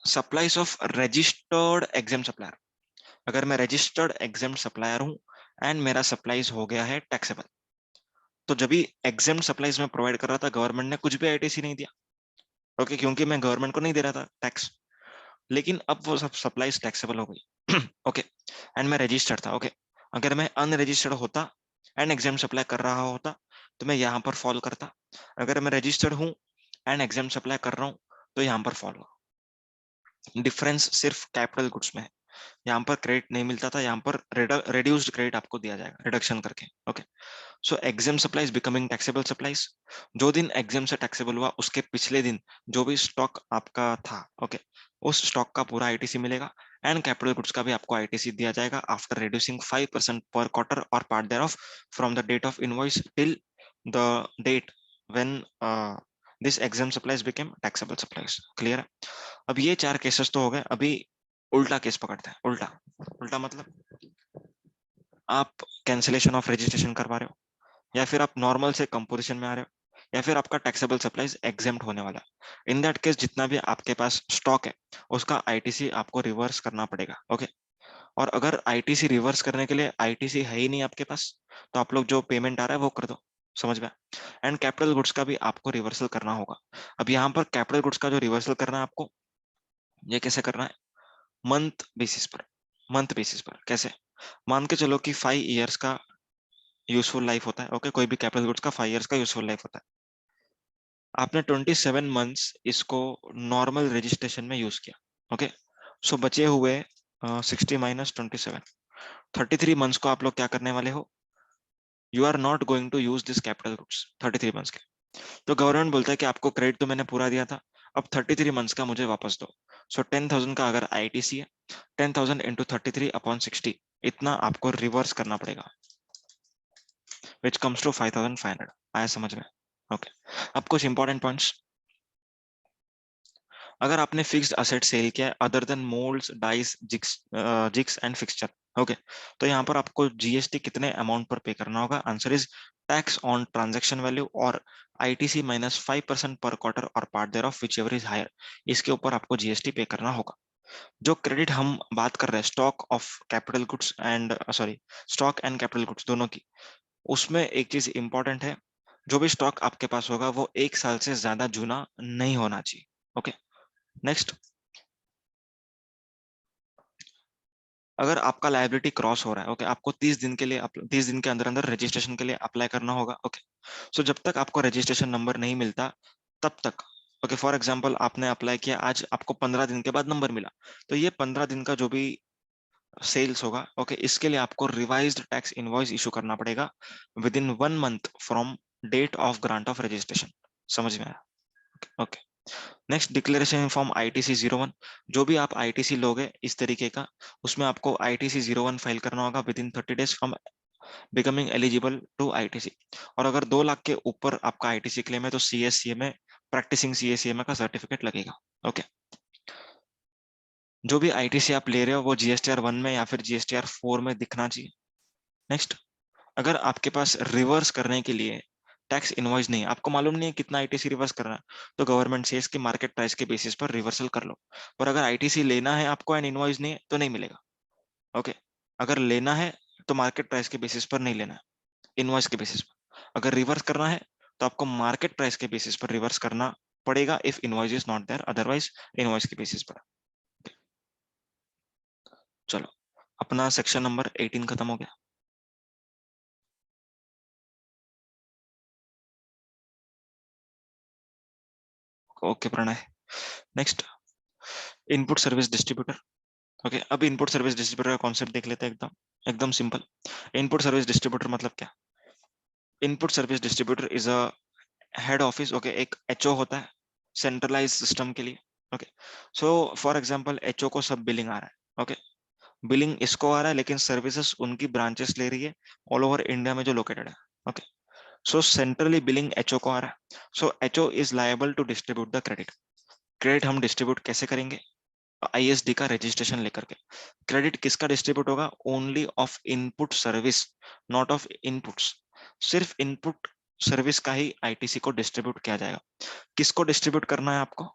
supplies of registered exam supplier. अगर मैं रजिस्टर्ड एग्जाम सप्लायर हूं एंड मेरा सप्लाईज हो गया है टैक्सेबल, तो जब भी एग्जाम सप्लाईज में प्रोवाइड कर रहा था गवर्नमेंट ने कुछ भी आईटीसी नहीं दिया। ओके, क्योंकि मैं गवर्नमेंट को नहीं दे रहा था टैक्स। लेकिन अब वो सब सप्लाईज टैक्सेबल हो गई। ओके, एंड मैं रजिस्टर्ड था। ओके, अगर मैं अनरजिस्टर्ड होता एंड एग्जाम सप्लाई कर रहा होता तो मैं यहाँ पर फॉल करता। अगर मैं रजिस्टर्ड हूँ एंड एग्जाम सप्लाई कर रहा हूँ तो यहाँ पर फॉल हो। डिफरेंस सिर्फ कैपिटल गुड्स में है। यहाँ पर क्रेडिट नहीं मिलता था, यहाँ पर रिड्यूस्ड क्रेडिट आपको दिया जाएगा रिडक्शन करके। Okay, so exam supplies becoming taxable supplies. जो दिन एग्जाम से टैक्सेबल हुआ उसके पिछले दिन जो भी स्टॉक आपका था, ओके, उस स्टॉक का पूरा आईटीसी मिलेगा एंड कैपिटल गुड्स का भी आपको आईटीसी दिया जाएगा आफ्टर रिड्यूसिंग 5% पर क्वार्टर और part thereof from the date of invoice till the date when this exam supplies became taxable supplies. Clear है? अब ये 4 केसेस तो हो गए। अभी उल्टा केस पकड़ते हैं। उल्टा, उल्टा मतलब आप कैंसिलेशन ऑफ रजिस्ट्रेशन करवा रहे हो, या फिर आप नॉर्मल से कंपोजिशन में आ रहे हो, या फिर आपका टैक्सेबल सप्लाईज एग्जेम्प्ट होने वाला है। इन दैट केस जितना भी आपके पास स्टॉक है उसका आईटीसी आपको रिवर्स करना पड़ेगा। ओके, और अगर आईटीसी रिवर्स करने के लिए आईटीसी है ही नहीं आपके पास तो आप लोग जो पेमेंट आ रहा है वो कर दो। समझ में? एंड कैपिटल गुड्स का भी आपको रिवर्सल करना होगा। अब यहाँ पर कैपिटल गुड्स का जो रिवर्सल करना है आपको, ये कैसे करना है? मंथ बेसिस पर। मंथ बेसिस पर कैसे? मान के चलो कि 5 इयर्स का यूजफुल लाइफ होता है। ओके, कोई भी कैपिटल गुड्स का 5 इयर्स का यूजफुल लाइफ होता है। आपने 27 मंथ्स इसको नॉर्मल रजिस्ट्रेशन में यूज किया। ओके, सो बचे हुए 60 माइनस 27, 33 मंथ्स को आप लोग क्या करने वाले हो? You are not going to use this capital goods 33 months के। तो गवर्नमेंट बोलता है कि आपको क्रेडिट तो मैंने पूरा दिया था, अब 33 मंथ्स का मुझे वापस दो। सो 10,000 का अगर आईटीसी है, 10,000 इंटू 33 अपॉन 60, इतना आपको रिवर्स करना पड़ेगा, विच कम्स टू 5,500। आया समझ में? ओके, अब कुछ इंपॉर्टेंट पॉइंट्स। अगर आपने फिक्स्ड असेट सेल किया है other than moulds, dice, jigs and fixture, okay, तो यहाँ पर आपको जीएसटी कितने अमाउंट पर पे करना होगा? Answer is tax on transaction value और आईटीसी माइनस 5% पर क्वार्टर और part thereof whichever is higher. इसके ऊपर आपको जीएसटी पे करना होगा। जो क्रेडिट हम बात कर रहे हैं stock of capital goods and sorry stock and capital goods दोनों की, उसमें एक चीज इंपॉर्टेंट है, जो भी स्टॉक आपके पास होगा वो 1 साल से ज्यादा जूना नहीं होना चाहिए। ओके, नेक्स्ट, अगर आपका लायबिलिटी क्रॉस हो रहा है, ओके, आपको 30 दिन के लिए 30 दिन के अंदर अंदर रजिस्ट्रेशन के लिए अप्लाई करना होगा, ओके। सो जब तक आपको रजिस्ट्रेशन नंबर नहीं मिलता तब तक, ओके, फॉर एग्जांपल आपने अप्लाई किया आज, आपको 15 दिन के बाद नंबर मिला, तो ये 15 दिन का जो भी सेल्स होगा, ओके, इसके लिए आपको रिवाइज्ड टैक्स इनवॉइस इशू करना पड़ेगा within 1 month from date of grant of registration. समझ में आया? Okay. Next, declaration form ITC 01। जो भी आप ITC लोगे इस तरीके का, उसमें आपको ITC 01 फाइल करना होगा within 30 days from becoming eligible to ITC। और अगर 2 लाख के ऊपर आपका ITC क्लेम है तो CSCMA, प्रैक्टिसिंग CSCMA का सर्टिफिकेट लगेगा, ओके। जो भी ITC आप ले रहे हो वो GSTR 1 में या फिर GSTR 4 में दिखना चाहिए। नेक्स्ट, अगर आपके पास रिवर्स करने के लिए टैक्स इनवॉइस नहीं है, आपको मालूम नहीं है कितना ITC रिवर्स करना है, तो गवर्नमेंट से इसकी मार्केट प्राइस के बेसिस पर रिवर्सल कर लो। और अगर ITC लेना है आपको एंड इनवॉइस नहीं है तो नहीं मिलेगा, ओके। अगर लेना है तो मार्केट प्राइस के बेसिस पर नहीं लेना है, इनवॉइस के बेसिस पर। अगर रिवर्स करना है तो आपको मार्केट प्राइस के बेसिस पर रिवर्स करना पड़ेगा if invoice is not there, otherwise invoice के बेसिस पर। चलो, अपना सेक्शन नंबर 18 खत्म हो गया। Okay Pranay. Next, input service distributor. Okay, अब इनपुट सर्विस डिस्ट्रीब्यूटर का कॉन्सेप्ट देख लेते हैं, एकदम एकदम सिंपल। इनपुट सर्विस डिस्ट्रीब्यूटर मतलब क्या? Input service distributor is a head office, okay, एक HO होता है सेंट्रलाइज सिस्टम के लिए, okay. So for example HO को सब बिलिंग आ रहा है, ओके, बिलिंग इसको आ रहा है लेकिन सर्विसेज उनकी ब्रांचेस ले रही है ऑल ओवर इंडिया में जो लोकेटेड है, okay. So centrally billing HO को आ रहा है, so HO is liable to distribute the credit. Credit हम डिस्ट्रीब्यूट कैसे करेंगे? ISD का रजिस्ट्रेशन लेकर के। क्रेडिट किसका डिस्ट्रीब्यूट होगा? Only of input service, not of inputs. सिर्फ इनपुट सर्विस का ही ITC को डिस्ट्रीब्यूट किया जाएगा। किसको डिस्ट्रीब्यूट करना है आपको?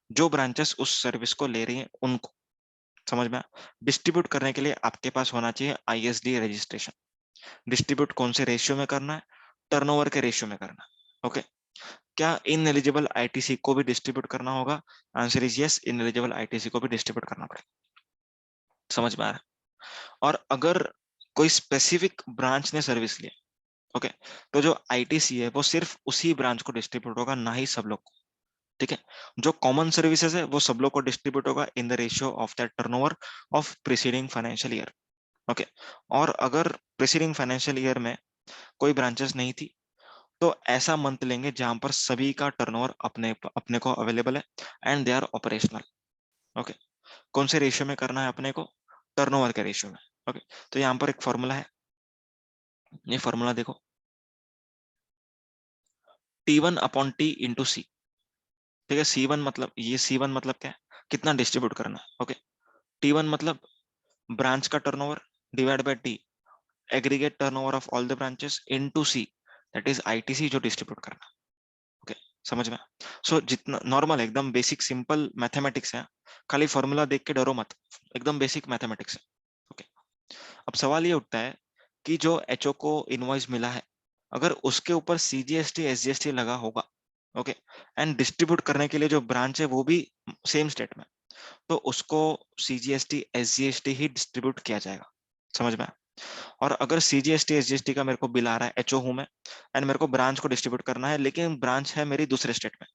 जो ब्रांचेस उस सर्विस को ले रही हैं उनको। समझ में? डिस्ट्रीब्यूट करने के लिए आपके पास होना चाहिए ISD रजिस्ट्रेशन। डिस्ट्रीब्यूट कौन से रेशियो में करना है? टर्नओवर के रेशियो में करना है, ओके। क्या इन एलिजिबल ITC को भी डिस्ट्रीब्यूट करना होगा? Answer is yes, in eligible ITC को भी डिस्ट्रीब्यूट करना पड़ेगा। समझ में आ रहा है? और अगर कोई स्पेसिफिक ब्रांच ने सर्विस लिया, ओके, तो जो ITC है वो सिर्फ उसी ब्रांच को डिस्ट्रीब्यूट होगा, ना ही सब लोग को, ठीक है। जो कॉमन सर्विसेज है वो सब लोग को डिस्ट्रीब्यूट होगा इन the ratio of the turnover of preceding financial year, okay. और अगर प्रीसीडिंग फाइनेंशियल ईयर में कोई ब्रांचेस नहीं थी तो ऐसा मंथ लेंगे जहां पर सभी का टर्नओवर अपने अपने को अवेलेबल है and they are operational, okay. कौन से रेशियो में करना है अपने को? टर्नओवर के रेशियो में, ओके। तो यहाँ पर एक फॉर्मूला है, ये फॉर्मूला देखो, T1/T × C, ठीक है। C1 मतलब क्या है? कितना डिस्ट्रीब्यूट करना है, ओके। T1 मतलब ब्रांच का turnover divide by T, aggregate turnover of all the branches into C, that is ITC जो डिस्ट्रीब्यूट करना है, ओके। समझ में? सो जितना नॉर्मल एकदम बेसिक सिंपल मैथमेटिक्स है, खाली फॉर्मूला देख के डरो मत, एकदम बेसिक मैथमेटिक्स है, ओके। अब सवाल ये उठता है कि जो HO को इनवॉइस मिला है, अगर उसके ऊपर CGST SGST लगा होगा, ओके, एंड डिस्ट्रीब्यूट करने के लिए जो ब्रांच है वो भी सेम स्टेट में, तो उसको CGST SGST ही डिस्ट्रीब्यूट किया जाएगा। समझ में? और अगर CGST SGST का मेरे को बिल आ रहा है, HO हूं मैं एंड मेरे को ब्रांच को डिस्ट्रीब्यूट करना है, लेकिन ब्रांच है मेरी दूसरे स्टेट में,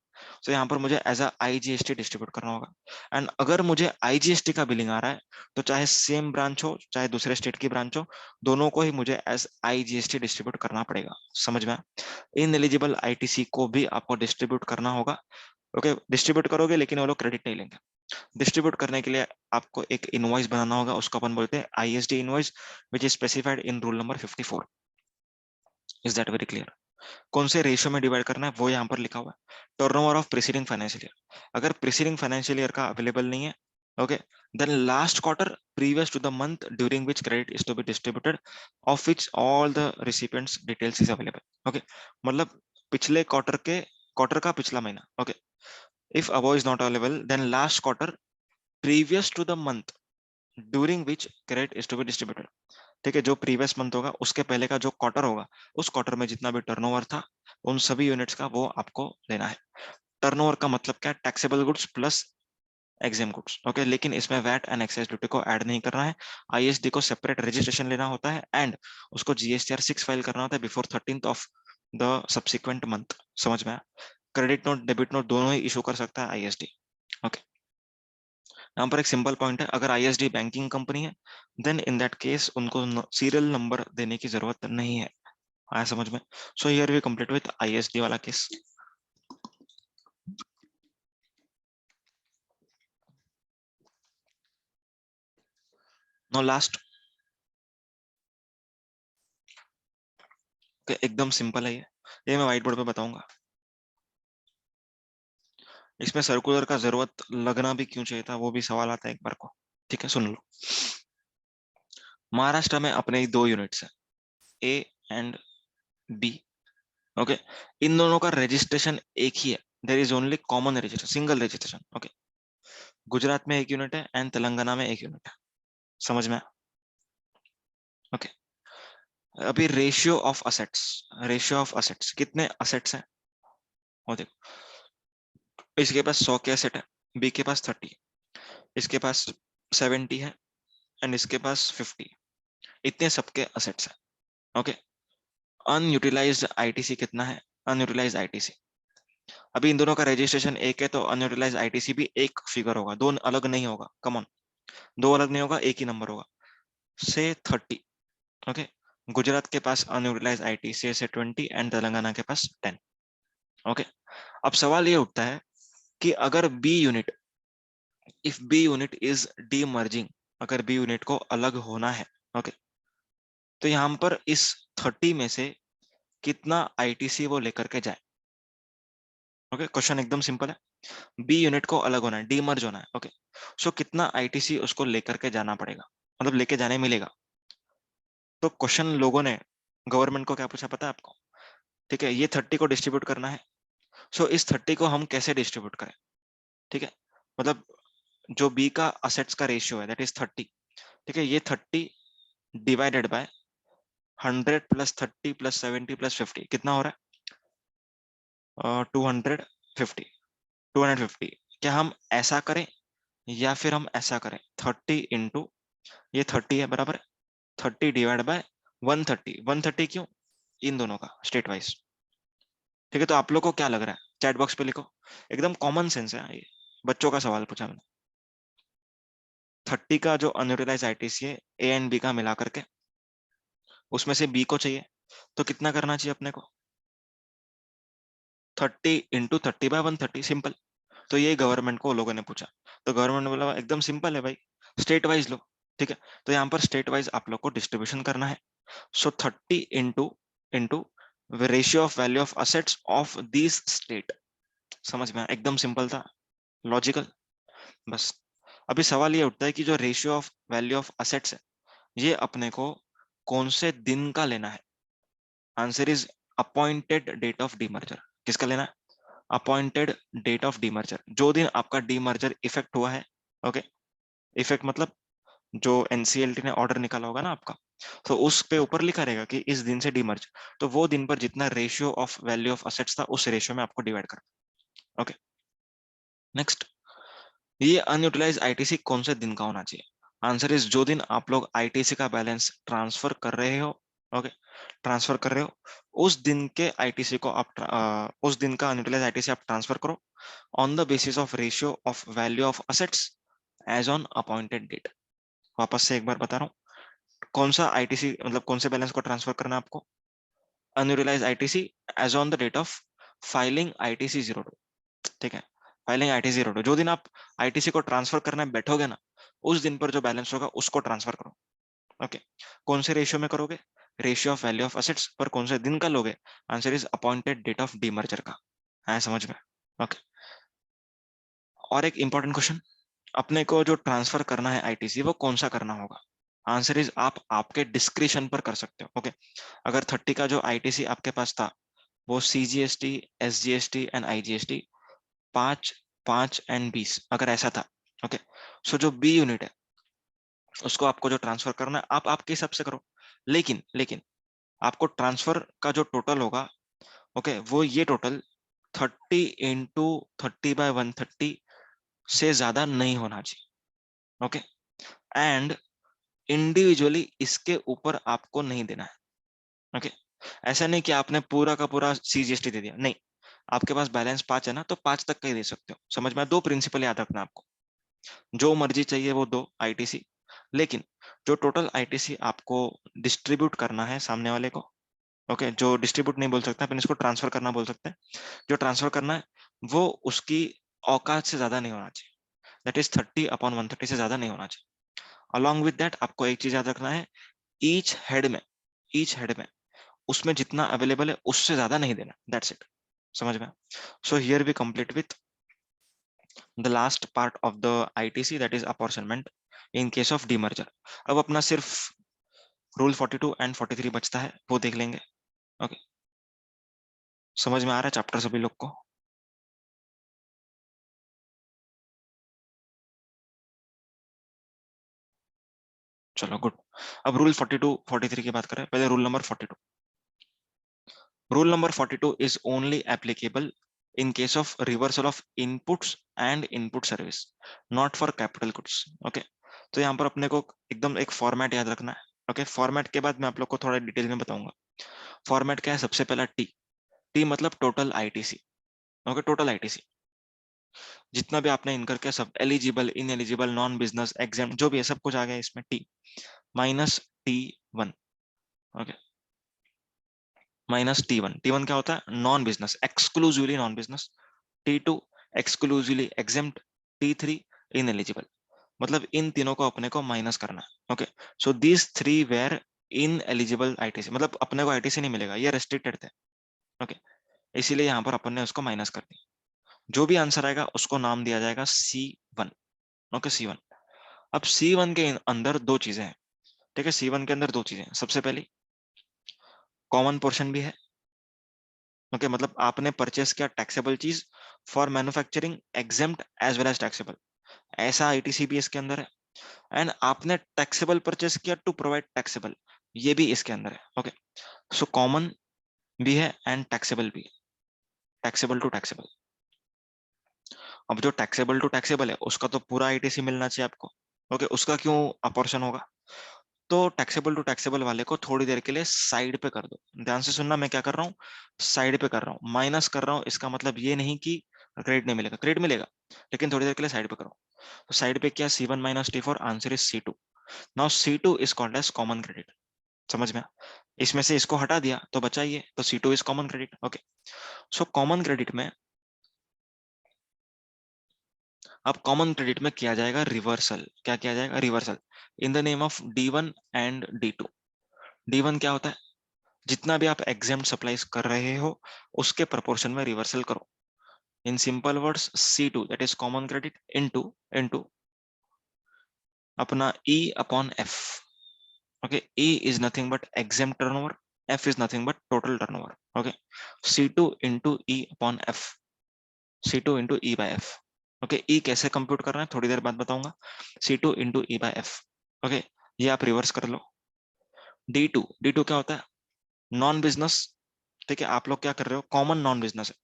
तो यहाँ पर मुझे एज अ IGST डिस्ट्रीब्यूट करना होगा। एंड अगर मुझे IGST का बिलिंग आ रहा है तो चाहे सेम ब्रांच हो चाहे दूसरे स्टेट की ब्रांच हो, दोनों को ही मुझे एज IGST डिस्ट्रीब्यूट करना पड़ेगा। समझ में? इन एलिजिबल ITC को भी आपको डिस्ट्रीब्यूट करना होगा, ओके। डिस्ट्रीब्यूट करोगे लेकिन वो लोग क्रेडिट नहीं लेंगे। डिस्ट्रीब्यूट करने के लिए आपको एक इनवॉइस बनाना होगा, उसको अपन बोलते हैं ISD invoice, which is specified in rule number 54। Is that very clear? कौन से रेशियो में डिवाइड करना है वो यहाँ पर लिखा हुआ है, turnover of preceding financial year. अगर प्रीसीडिंग फाइनेंशियल ईयर का अवेलेबल नहीं है, okay, then last quarter previous to the month during which credit is to be distributed, of which all the recipients details is available, okay. मतलब पिछले quarter का पिछला महीना, okay. If above is not available then last quarter previous to the month during which credit is to be distributed, ठीक है। जो previous month होगा उसके पहले का जो क्वार्टर होगा, उस क्वार्टर में जितना भी टर्नओवर था उन सभी यूनिट्स का वो आपको लेना है। टर्नओवर का मतलब क्या है? Taxable goods plus exam goods, okay. लेकिन इसमें वैट एंड एक्साइज ड्यूटी को ऐड नहीं करना है, आईएसडी को सेपरेट रजिस्ट्रेशन लेना होता है एंड उसको जीएसटीआर 6 फाइल करना होता है before 13th of the subsequent month. समझ में आया? क्रेडिट नोट डेबिट नोट दोनों ही इशू कर सकता है आईएसडी, ओके। यहाँ पर एक सिंपल पॉइंट है, अगर आईएसडी बैंकिंग कंपनी है देन इन दैट केस उनको सीरियल नंबर देने की जरूरत नहीं है। आया समझ में? So here we complete with ISD वाला केस। नो लास्ट, एकदम सिंपल है ये मैं व्हाइट बोर्ड पे बताऊंगा। इसमें सर्कुलर का जरूरत लगना भी क्यों चाहिए था वो भी सवाल आता है एक बार को। ठीक है, सुन लो। महाराष्ट्र में अपने ही दो यूनिट्स है, ए एंड बी, ओके। इन दोनों का रजिस्ट्रेशन एक ही है, there is only common registration, single registration, okay. Gujarat में एक यूनिट है एंड तेलंगाना में एक यूनिट है। समझ में? ओके। अभी ratio of assets, ratio of assets कितने असेट्स हैं वो देखो। इसके पास 100 के असेट है, बी के पास 30, इसके पास 70 है एंड इसके पास 50। इतने सबके असेट्स हैं, ओके। अनयूटिलाइज्ड आईटीसी कितना है? अनयूटिलाइज्ड आईटीसी, अभी इन दोनों का रजिस्ट्रेशन एक है तो अनयूटिलाइज्ड आईटीसी भी एक फिगर होगा, दो अलग नहीं होगा। कम ऑन, दो अलग नहीं होगा, एक ही नंबर होगा। से 30, ओके। गुजरात के पास अनयूटिलाइज्ड आईटीसी से 20 एंड तेलंगाना के पास 10, ओके। अब सवाल ये उठता है कि अगर B unit, if B unit is demerging, अगर बी यूनिट को अलग होना है, ओके, तो यहां पर इस 30 में से कितना आईटीसी वो लेकर के जाए। ओके, क्वेश्चन एकदम सिंपल है। बी यूनिट को अलग होना है, डीमर्ज होना है, ओके। सो कितना आईटीसी उसको लेकर के जाना पड़ेगा, मतलब लेके जाने मिलेगा। तो क्वेश्चन लोगों ने गवर्नमेंट को क्या पूछा पता है आपको? ठीक है, ये 30 को डिस्ट्रीब्यूट करना है। सो इस 30 को हम कैसे डिस्ट्रीब्यूट करें? ठीक है, मतलब जो बी का असेट्स का रेशियो है दैट इज 30, ठीक है। ये 30 divided by 100 plus 30 plus 70 plus 50 कितना हो रहा है? 250, 250। क्या हम ऐसा करें या फिर हम ऐसा करें? 30 इंटू ये 30 है बराबर 30 डिवाइड बाय 130, 130 क्यों? इन दोनों का स्टेट वाइज। ठीक है, तो आप लोग को क्या लग रहा है चैट बॉक्स पे लिखो, एकदम कॉमन सेंस है ये, बच्चों का सवाल पूछा मैंने। 30 का जो अनयूटिलाइज आईटीसी है ए एंड बी का मिला करके, उसमें से बी को चाहिए तो कितना करना चाहिए अपने को? 30 इंटू 30/130, सिंपल। तो ये गवर्नमेंट को लोगों ने पूछा, तो गवर्नमेंट ने बोला एकदम सिंपल है भाई, स्टेट वाइज लो। ठीक है, तो यहाँ पर स्टेट वाइज आप लोग को डिस्ट्रीब्यूशन करना है। सो 30 into ratio of value of assets of this state. समझ में आया? एकदम सिंपल था, लॉजिकल। बस अभी सवाल ये उठता है कि जो ratio of value of assets है ये अपने को कौन से दिन का लेना है? Answer is appointed date of demerger. किसका लेना है? अपॉइंटेड डेट ऑफ डीमर्जर, जो दिन आपका डीमर्जर इफेक्ट हुआ है, ओके। इफेक्ट मतलब जो एनसीएलटी ने ऑर्डर निकाला होगा ना आपका, तो उस पे ऊपर लिखा रहेगा कि इस दिन से डीमर्ज, तो वो दिन पर जितना ratio of value of assets था उस रेशियो में आपको डिवाइड कर, ओके। नेक्स्ट, ये अनयूटिलाइज आईटीसी कौन से दिन का होना चाहिए? आंसर इज जो दिन आप लोग आईटीसी का बैलेंस ट्रांसफर कर रहे हो, ओके, ट्रांसफर कर रहे हो उस दिन के आईटीसी को आप उस दिन का अनयूटिलाइज आईटीसी आप ट्रांसफर करो on the basis of ratio of value of assets as on appointed date. वापस से एक बार बता रहा हूँ, कौन सा आईटीसी मतलब कौन से बैलेंस को ट्रांसफर करना है आपको? Unutilized ITC as on the date of filing ITC 02। ठीक है, फाइलिंग आईटीसी 02, जो दिन आप आईटीसी को ट्रांसफर करने बैठोगे ना उस दिन पर जो बैलेंस होगा उसको ट्रांसफर करो, ओके। कौन से रेशियो में करोगे? Ratio of value of assets, पर कौन से दिन का लोगे? Answer is appointed date of demerger का। है समझ में? ओके। और एक इंपॉर्टेंट क्वेश्चन, अपने को जो ट्रांसफर करना है आईटीसी वो कौन सा करना होगा? आंसर इज आप आपके डिस्क्रिशन पर कर सकते हो, ओके। अगर 30 का जो आईटीसी आपके पास था वो CGST, SGST and IGST 5, 5 and 20 अगर ऐसा था, ओके। सो जो बी यूनिट है उसको आपको जो ट्रांसफर करना है आप आपके हिसाब से करो, लेकिन लेकिन आपको ट्रांसफर का जो टोटल होगा, ओके, वो ये टोटल 30 इंटू 30/130 से ज्यादा नहीं होना चाहिए। ओके, एंड इंडिविजुअली इसके ऊपर आपको नहीं देना है। ओके, ऐसा नहीं कि आपने पूरा का पूरा CGST दे दिया, नहीं, आपके पास बैलेंस 5 है ना, तो 5 तक का ही दे सकते हो। समझ में? दो प्रिंसिपल याद रखना आपको, जो मर्जी चाहिए वो दो ITC, लेकिन जो टोटल ITC आपको डिस्ट्रीब्यूट करना है सामने वाले को, ओके, जो डिस्ट्रीब्यूट नहीं बोल सकते अपन इसको ट्रांसफर करना बोल सकते हैं, जो ट्रांसफर करना है वो उसकी औकात से ज्यादा नहीं होना चाहिए, दैट इज 30/130 से ज्यादा नहीं होना चाहिए। अलॉन्ग विद दैट आपको एक चीज याद रखना है, ईच हेड में, ईच हेड में उसमें जितना अवेलेबल है उससे ज्यादा नहीं देना, दैट्स इट। समझ में? So here we complete with the last part of the ITC, that is apportionment in case of demerger. अब अपना सिर्फ रूल 42 एंड 43 बचता है, वो देख लेंगे। ओके, समझ में आ रहा है चैप्टर सभी लोग को? चलो गुड। अब रूल 42 43 की बात करें, पहले rule number 42। Rule number 42 is only applicable in case of reversal of inputs and input service, not for capital goods। Okay, तो यहाँ पर अपने को एकदम एक फॉर्मेट याद रखना है। ओके, फॉर्मेट के बाद मैं आप लोग को थोड़ा डिटेल में बताऊंगा। फॉर्मेट क्या है? सबसे पहला टी, टी मतलब total ITC। Okay, total ITC जितना भी आपने इनकर के सब eligible, in eligible, non business, exam, जो भी है सब कुछ आ गया इसमें, T minus T1। Okay, minus T1। T1 क्या होता है? Non business, exclusively non business. T2 exclusively exempt. T3 ineligible. मतलब इन तीनों को अपने को माइनस करना है। Okay, so these three were ineligible ITC, मतलब अपने को ITC नहीं मिलेगा, ये रेस्ट्रिक्टेड थे। ओके, इसीलिए यहाँ पर अपन ने उसको माइनस कर दी। जो भी आंसर आएगा उसको नाम दिया जाएगा C1। Okay, C1। अब C1 के अंदर दो चीजें हैं। ठीक है, C1 के अंदर दो चीजें हैं। सबसे पहली कॉमन पोर्शन भी है। ओके, मतलब आपने परचेस किया टैक्सेबल चीज for manufacturing exempt as well as taxable, ऐसा ITC भी इसके अंदर है। एंड आपने टैक्सेबल परचेस किया टू प्रोवाइड टैक्सेबल, ये भी इसके अंदर है। ओके, सो कॉमन भी है एंड टैक्सेबल भी है, टैक्सेबल टू टैक्सेबल। अब जो टैक्सेबल टू टैक्सेबल है उसका तो पूरा ITC मिलना चाहिए आपको। ओके, उसका क्यों अपोर्शन होगा? तो टैक्सेबल टू टैक्सेबल वाले को थोड़ी देर के लिए साइड पे कर दो। ध्यान से सुनना, मैं क्या कर रहा हूँ? साइड पे कर रहा हूँ, माइनस कर रहा हूँ। इसका मतलब ये नहीं कि क्रेडिट नहीं मिलेगा, क्रेडिट मिलेगा, लेकिन थोड़ी देर के लिए साइड पे करो। तो साइड पे किया, C1 minus T4, answer is C2। Now C2 is called as common credit. समझ में? इसमें से इसको हटा दिया तो बचा ये, तो C2 is common credit. Okay, so common credit में, अब कॉमन क्रेडिट में किया जाएगा रिवर्सल। क्या किया जाएगा? Reversal in the name of D1 and D2। D1 क्या होता है? जितना भी आप एग्जाम सप्लाईज कर रहे हो उसके प्रोपोर्शन में रिवर्सल करो। In simple words, C2 that is common credit into into अपना E upon F। Okay, E is nothing but exam turnover, F is nothing but total turnover. Okay, C2 into E upon F, C2 into E by F। Okay, E कैसे compute करना है थोड़ी देर बाद बताऊंगा। C2 into E by F। Okay, ये आप reverse कर लो। D2, D2 क्या होता है? Non business. ठीक है, आप लोग क्या कर रहे हो? कॉमन नॉन बिजनेस है,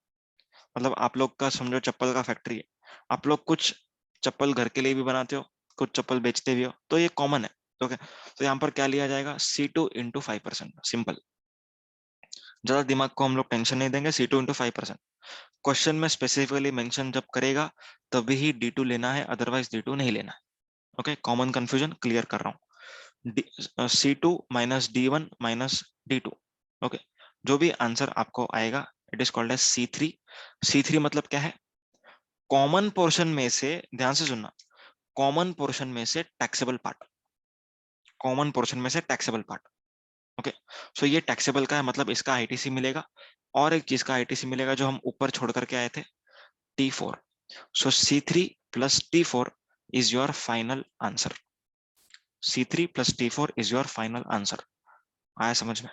मतलब आप लोग का समझो चप्पल का फैक्ट्री है, आप लोग कुछ चप्पल घर के लिए भी बनाते हो, कुछ चप्पल बेचते भी हो, तो ये कॉमन है। तो क्या, तो यहाँ पर क्या लिया जाएगा? C2 into 5%। सिंपल, ज्यादा दिमाग को हम लोग टेंशन नहीं देंगे। C2 into 5%। क्वेश्चन में स्पेसिफिकली मेंशन जब करेगा तभी ही D2 लेना है, अदरवाइज D2 नहीं लेना है। ओके, कॉमन कंफ्यूजन क्लियर कर रहा हूँ। C2 minus D1 minus D2। Okay, जो भी आंसर आपको आएगा it is called as C3। C3 मतलब क्या है? कॉमन पोर्शन में से, ध्यान से सुनना, कॉमन पोर्शन में से टैक्सेबल पार्ट, कॉमन पोर्शन में से टैक्सेबल पार्ट। ओके, सो ये टैक्सेबल का है, मतलब इसका ITC मिलेगा। और एक चीज का ITC मिलेगा जो हम ऊपर छोड़ करके आए थे, T4। So C3 plus T4 is your final answer. C3 plus T4 is your final answer. आया समझ में?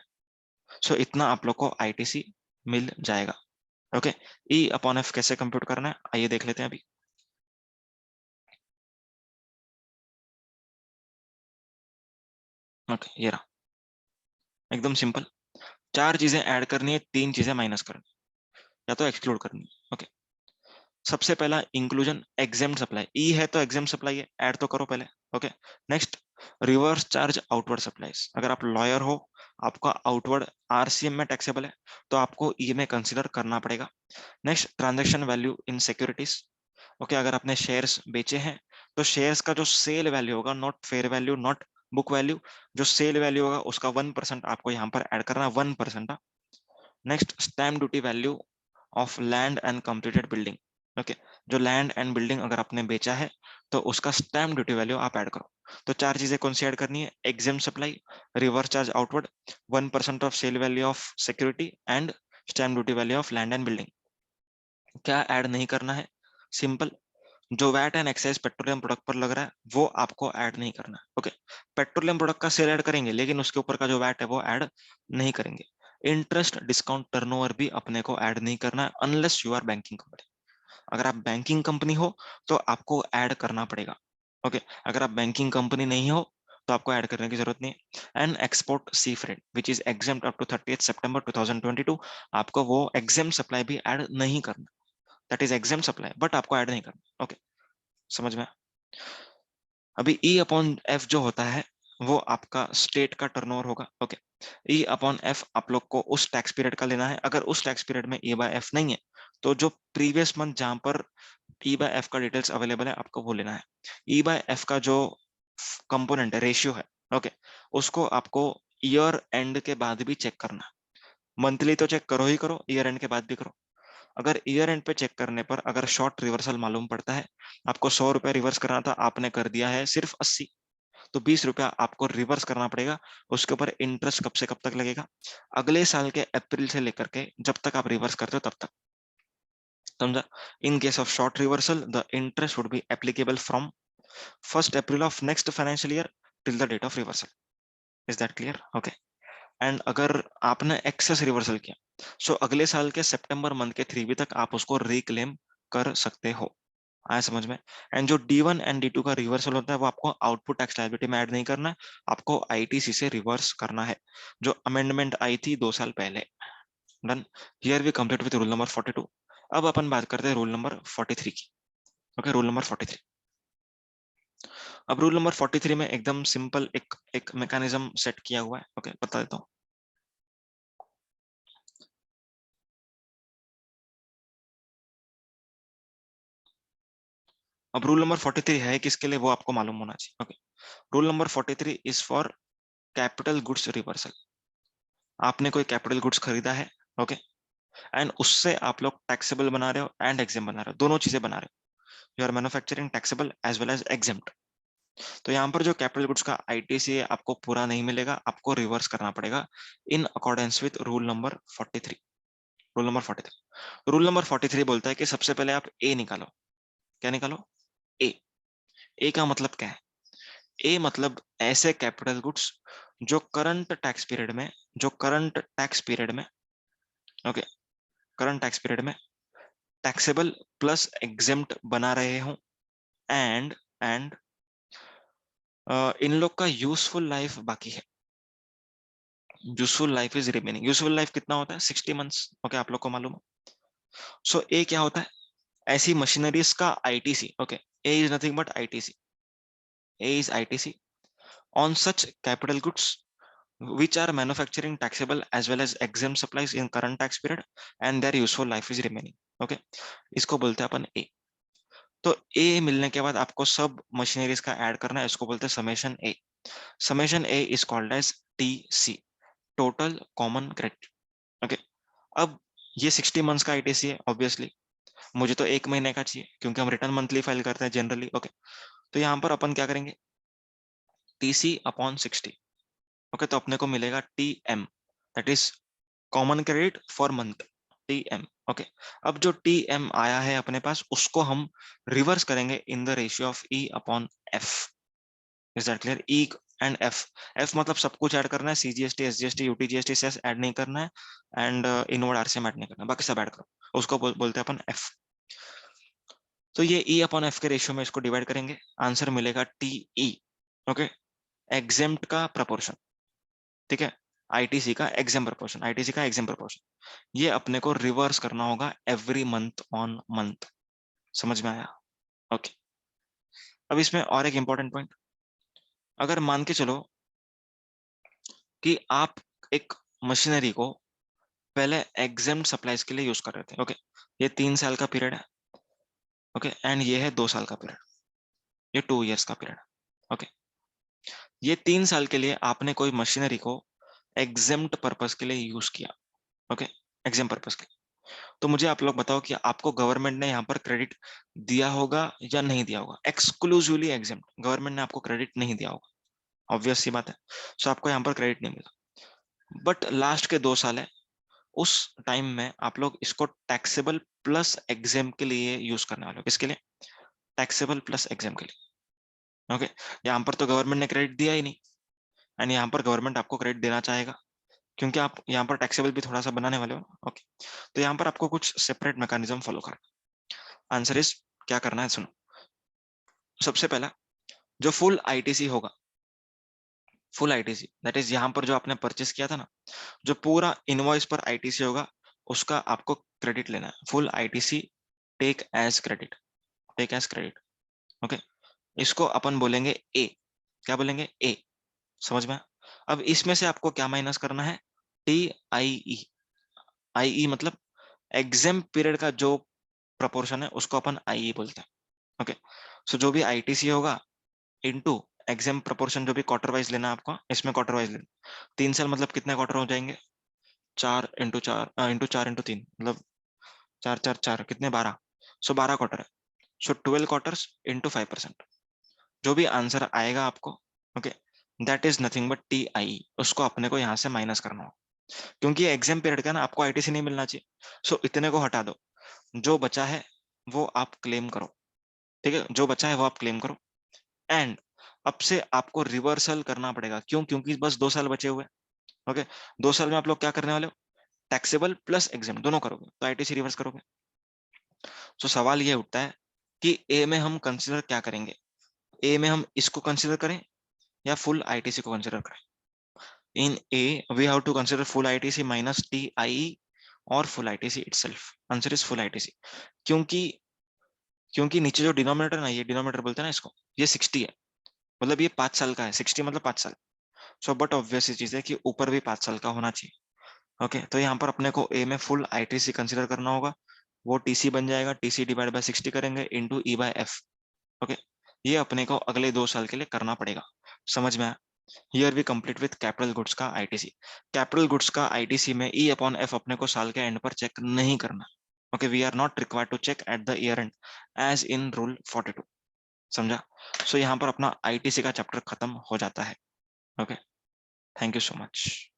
सो इतना आप लोग को ITC मिल जाएगा। ओके, E अपॉन F कैसे कंप्यूट करना है आइए देख लेते हैं अभी। ओके, ये रहा, एकदम सिंपल। चार चीजें ऐड करनी है, तीन चीजें माइनस करनी है, या तो एक्सक्लूड करनी है। ओके, सबसे पहला इंक्लूजन एग्जेम्प्ट सप्लाई, ई है तो एग्जेम्प्ट सप्लाई है, ऐड तो करो पहले। Okay, next reverse charge outward supplies, अगर आप लॉयर हो, आपका आउटवर्ड आरसीएम में टैक्सेबल है, तो आपको ई में कंसिडर करना पड़ेगा। Next transaction value in securities, okay, अगर आपने शेयर्स बेचे हैं तो शेयर्स का जो सेल वैल्यू होगा, not fair value, not book value, जो सेल वैल्यू होगा उसका 1% आपको यहाँ पर ऐड करना है, 1%। Next stamp duty value of land and completed building, okay, जो लैंड एंड बिल्डिंग अगर आपने बेचा है तो उसका स्टैम्प ड्यूटी वैल्यू आप ऐड करो। तो चार चीजें कौन सी ऐड करनी है, exempt supply, reverse charge outward, 1% of sale value of security and stamp duty value of land and building. क्या ऐड नहीं करना है, सिंपल, जो VAT and excise petroleum product पर लग रहा है वो आपको ऐड नहीं करना है। ओके, पेट्रोलियम प्रोडक्ट का सेल ऐड करेंगे लेकिन उसके ऊपर का जो वैट है वो ऐड नहीं करेंगे। इंटरेस्ट डिस्काउंट टर्नओवर भी अपने को ऐड नहीं करना है unless you are banking company. अगर आप बैंकिंग कंपनी हो तो आपको ऐड करना पड़ेगा। ओके, अगर आप बैंकिंग कंपनी नहीं हो तो आपको ऐड करने की जरूरत नहीं है। And export sea freight which is exempt up to 30 सितंबर 2022, आपको वो एग्जेम्प्ट सप्लाई भी ऐड नहीं करना। That is exempt supply but आपको ऐड नहीं करना। ओके, समझ में? अभी ई अपॉन एफ जो होता है वो आपका स्टेट का टर्नओवर होगा। ओके, ई अपॉन एफ आप लोग को उस टैक्स पीरियड का लेना है। अगर उस टैक्स पीरियड में ई बाय एफ नहीं है तो जो प्रीवियस मंथ जहां पर ई बाय एफ का डिटेल्स अवेलेबल है आपको वो लेना है। ई बाय एफ का जो कंपोनेंट है, रेशियो है, ओके, उसको आपको ईयर एंड के बाद भी चेक करना है। मंथली तो चेक करो ही करो, ईयर एंड के बाद भी करो। अगर ईयर एंड पे चेक करने पर अगर शॉर्ट रिवर्सल मालूम पड़ता है, आपको 100 रुपया रिवर्स करना था, आपने कर दिया है सिर्फ 80, तो 20 रुपया आपको रिवर्स करना पड़ेगा। उसके ऊपर इंटरेस्ट कब से कब तक लगेगा, अगले साल के अप्रैल से लेकर के जब तक आप रिवर्स करते हो तब तक। समझा? In case of short reversal the interest would be applicable from 1 April of next financial year till the date of reversal. Is that clear? Okay, and अगर आपने एक्सेस रिवर्सल किया सो अगले साल के सितंबर मंथ के 3 तक आप उसको रिक्लेम कर सकते हो। आया समझ में? एंड जो D1 एंड D2 का रिवर्सल होता है वो आपको आउटपुट टैक्स लायबिलिटी में ऐड नहीं करना है, आपको आईटीसी से रिवर्स करना है, जो अमेंडमेंट आई थी 2 साल पहले। Done, here we complete with rule number 42। अब अपन बात करते हैं रूल नंबर 43 की। Okay, rule number 43। अब रूल नंबर 43 में एकदम सिंपल एक एक मैकेनिज्म सेट किया हुआ है। ओके, बता देता हूँ। अब रूल नंबर 43 है किसके लिए वो आपको मालूम होना चाहिए। Okay, rule number 43 is for capital goods reversal. आपने कोई कैपिटल गुड्स खरीदा है, ओके, एंड उससे आप लोग टैक्सेबल बना रहे हो एंड एग्जेम बना रहे हो, दोनों चीजें बना रहे हो। You are manufacturing taxable as well as exempt. तो यहाँ पर जो कैपिटल गुड्स का आईटीसी है आपको पूरा नहीं मिलेगा, आपको रिवर्स करना पड़ेगा in accordance with rule number 43। Rule number 43, rule number 43 बोलता है कि सबसे पहले आप ए निकालो। क्या निकालो? ए। ए का मतलब क्या है? ए मतलब ऐसे कैपिटल गुड्स जो करंट टैक्स पीरियड में, जो करंट टैक्स पीरियड में, ओके, करंट टैक्स पीरियड में टैक्सेबल प्लस एग्जेम्प्ट बना रहे हो, एंड इन लोग का यूजफुल लाइफ बाकी है। Useful life is remaining. Useful life कितना होता है? 60 मंथ्स। ओके, आप लोग को मालूम है। सो ए क्या होता है? ऐसी मशीनरीज का ITC. Okay, A is nothing but ITC. A is ITC on such capital goods which are manufacturing taxable as well as exempt supplies in current tax period and their useful life is remaining. Okay, इसको बोलते हैं अपन ए। तो ए मिलने के बाद आपको सब machineries का ऐड करना है, इसको बोलते हैं summation A. Summation A is called as TC, total common credit. Okay, अब ये 60 मंथ्स का आईटीसी है ऑब्वियसली, मुझे तो 1 महीने का चाहिए क्योंकि हम रिटर्न मंथली फाइल करते हैं जनरली। ओके, तो यहाँ पर अपन क्या करेंगे, टीसी अपॉन 60। ओके, तो अपने को मिलेगा T M, that is common credit for month, T M. Okay, अब जो टी एम आया है अपने पास उसको हम रिवर्स करेंगे in the ratio of E upon F. Is that clear? E and F. F मतलब सब कुछ ऐड करना है, CGST, SGST, UTGST, cess add नहीं करना है, एंड इनवर्ड आरसीएम ऐड नहीं करना है, बाकी सब ऐड करो, उसको बोलते हैं अपन एफ। तो ये ई अपॉन एफ के रेशियो में इसको डिवाइड करेंगे, आंसर मिलेगा टी ई। ओके, एग्जेम्प्ट का प्रपोर्शन, ठीक है, आईटीसी का एग्जाम प्रपोर्शन, आईटीसी का एग्जाम प्रपोर्शन, ये अपने को रिवर्स करना होगा एवरी मंथ ऑन मंथ। समझ में आया? ओके। अब इसमें और एक इंपॉर्टेंट पॉइंट, अगर मान के चलो कि आप एक मशीनरी को पहले एग्जेम्प्ट सप्लाईज के लिए यूज कर रहे थे, ओके, ये 3 साल का पीरियड है, ओके, एंड ये है 2 साल का पीरियड, ये 2 years का पीरियड है, ओके। ये 3 साल के लिए आपने कोई मशीनरी को एग्जेम्प्ट पर्पस के लिए यूज किया, ओके, एग्जाम पर्पस के लिए। तो मुझे आप लोग बताओ कि आपको गवर्नमेंट ने यहाँ पर क्रेडिट दिया होगा या नहीं दिया होगा? एक्सक्लूसिवली एग्जाम, गवर्नमेंट ने आपको क्रेडिट नहीं दिया होगा, ऑब्वियस सी बात है। सो आपको यहाँ पर क्रेडिट नहीं मिला, बट लास्ट के 2 साल है, उस टाइम में आप लोग इसको टैक्सेबल प्लस एग्जाम के लिए यूज करने वाले हो। किसके लिए? टैक्सेबल प्लस एग्जाम के लिए, ओके। यहाँ पर तो गवर्नमेंट ने क्रेडिट दिया ही नहीं, एंड यहाँ पर गवर्नमेंट आपको क्रेडिट देना चाहेगा क्योंकि आप यहाँ पर टैक्सेबल भी थोड़ा सा बनाने वाले हो, ओके। तो यहाँ पर आपको कुछ सेपरेट मैकेनिज्म फॉलो करना। आंसर इज, क्या करना है सुनो। सबसे पहला, जो फुल आईटीसी होगा, फुल आईटीसी दैट इज यहाँ पर जो आपने परचेस किया था ना, जो पूरा इनवॉइस पर आईटीसी होगा, उसका आपको क्रेडिट लेना है। Full ITC take as credit, take as credit, okay. इसको अपन बोलेंगे ए। क्या बोलेंगे? ए। समझ में? अब इसमें से आपको क्या माइनस करना है? टी आई ई। आई ई मतलब एग्जाम पीरियड का जो प्रपोर्शन है उसको अपन आई ई बोलते हैं, ओके। सो जो भी आईटीसी होगा इनटू एग्जाम प्रपोर्शन, जो भी क्वार्टर वाइज लेना है आपको, इसमें क्वार्टर वाइज लेना। 3 साल मतलब कितने क्वार्टर हो जाएंगे? 4 इंटू 4 इंटू 3 मतलब 4 4 4 कितने? 12। सो 12 क्वार्टर है। सो 12 क्वार्टर्स इंटू 5%, जो भी आंसर आएगा आपको, okay, that is nothing but T I. उसको अपने को यहाँ से माइनस करना हो, क्योंकि एग्जाम पीरियड का ना आपको आईटीसी नहीं मिलना चाहिए। सो इतने को हटा दो, जो बचा है वो आप क्लेम करो, ठीक है, जो बचा है वो आप क्लेम करो। एंड अब से आपको रिवर्सल करना पड़ेगा, क्यों? क्योंकि बस 2 साल बचे हुए, ओके। 2 साल में आप लोग क्या करने वाले हो? टैक्सेबल प्लस एग्जाम दोनों करोगे, तो आईटीसी रिवर्स करोगे। तो सवाल ये उठता है कि ए में हम कंसिडर क्या करेंगे? ए में हम इसको कंसिडर करें या फुल आईटीसी को कंसिडर करें? In A we have to consider full ITC minus T I और full ITC itself. Answer is full ITC. क्योंकि क्योंकि नीचे जो डिनोमिनेटर ना, ये डिनोमिनेटर बोलते हैं ना इसको, ये 60 है, मतलब ये 5 साल का है। 60 मतलब 5 साल। सो बट ऑब्वियस चीज है कि ऊपर भी 5 साल का होना चाहिए, ओके। तो यहाँ पर अपने को ए में फुल आईटीसी कंसिडर करना होगा, वो टीसी बन जाएगा, टीसी डिवाइड बाय 60 करेंगे इंटू ई बाय एफ, ओके। ये अपने को अगले 2 साल के लिए करना पड़ेगा। समझ में आया? Here we complete with capital goods का आईटीसी। कैपिटल गुड्स का आईटीसी में ई अपॉन एफ अपने को साल के एंड पर चेक नहीं करना, okay. We are not required to check at the year end as in rule 42। समझा? सो यहाँ पर अपना आईटीसी का चैप्टर खत्म हो जाता है, okay. Thank you so much.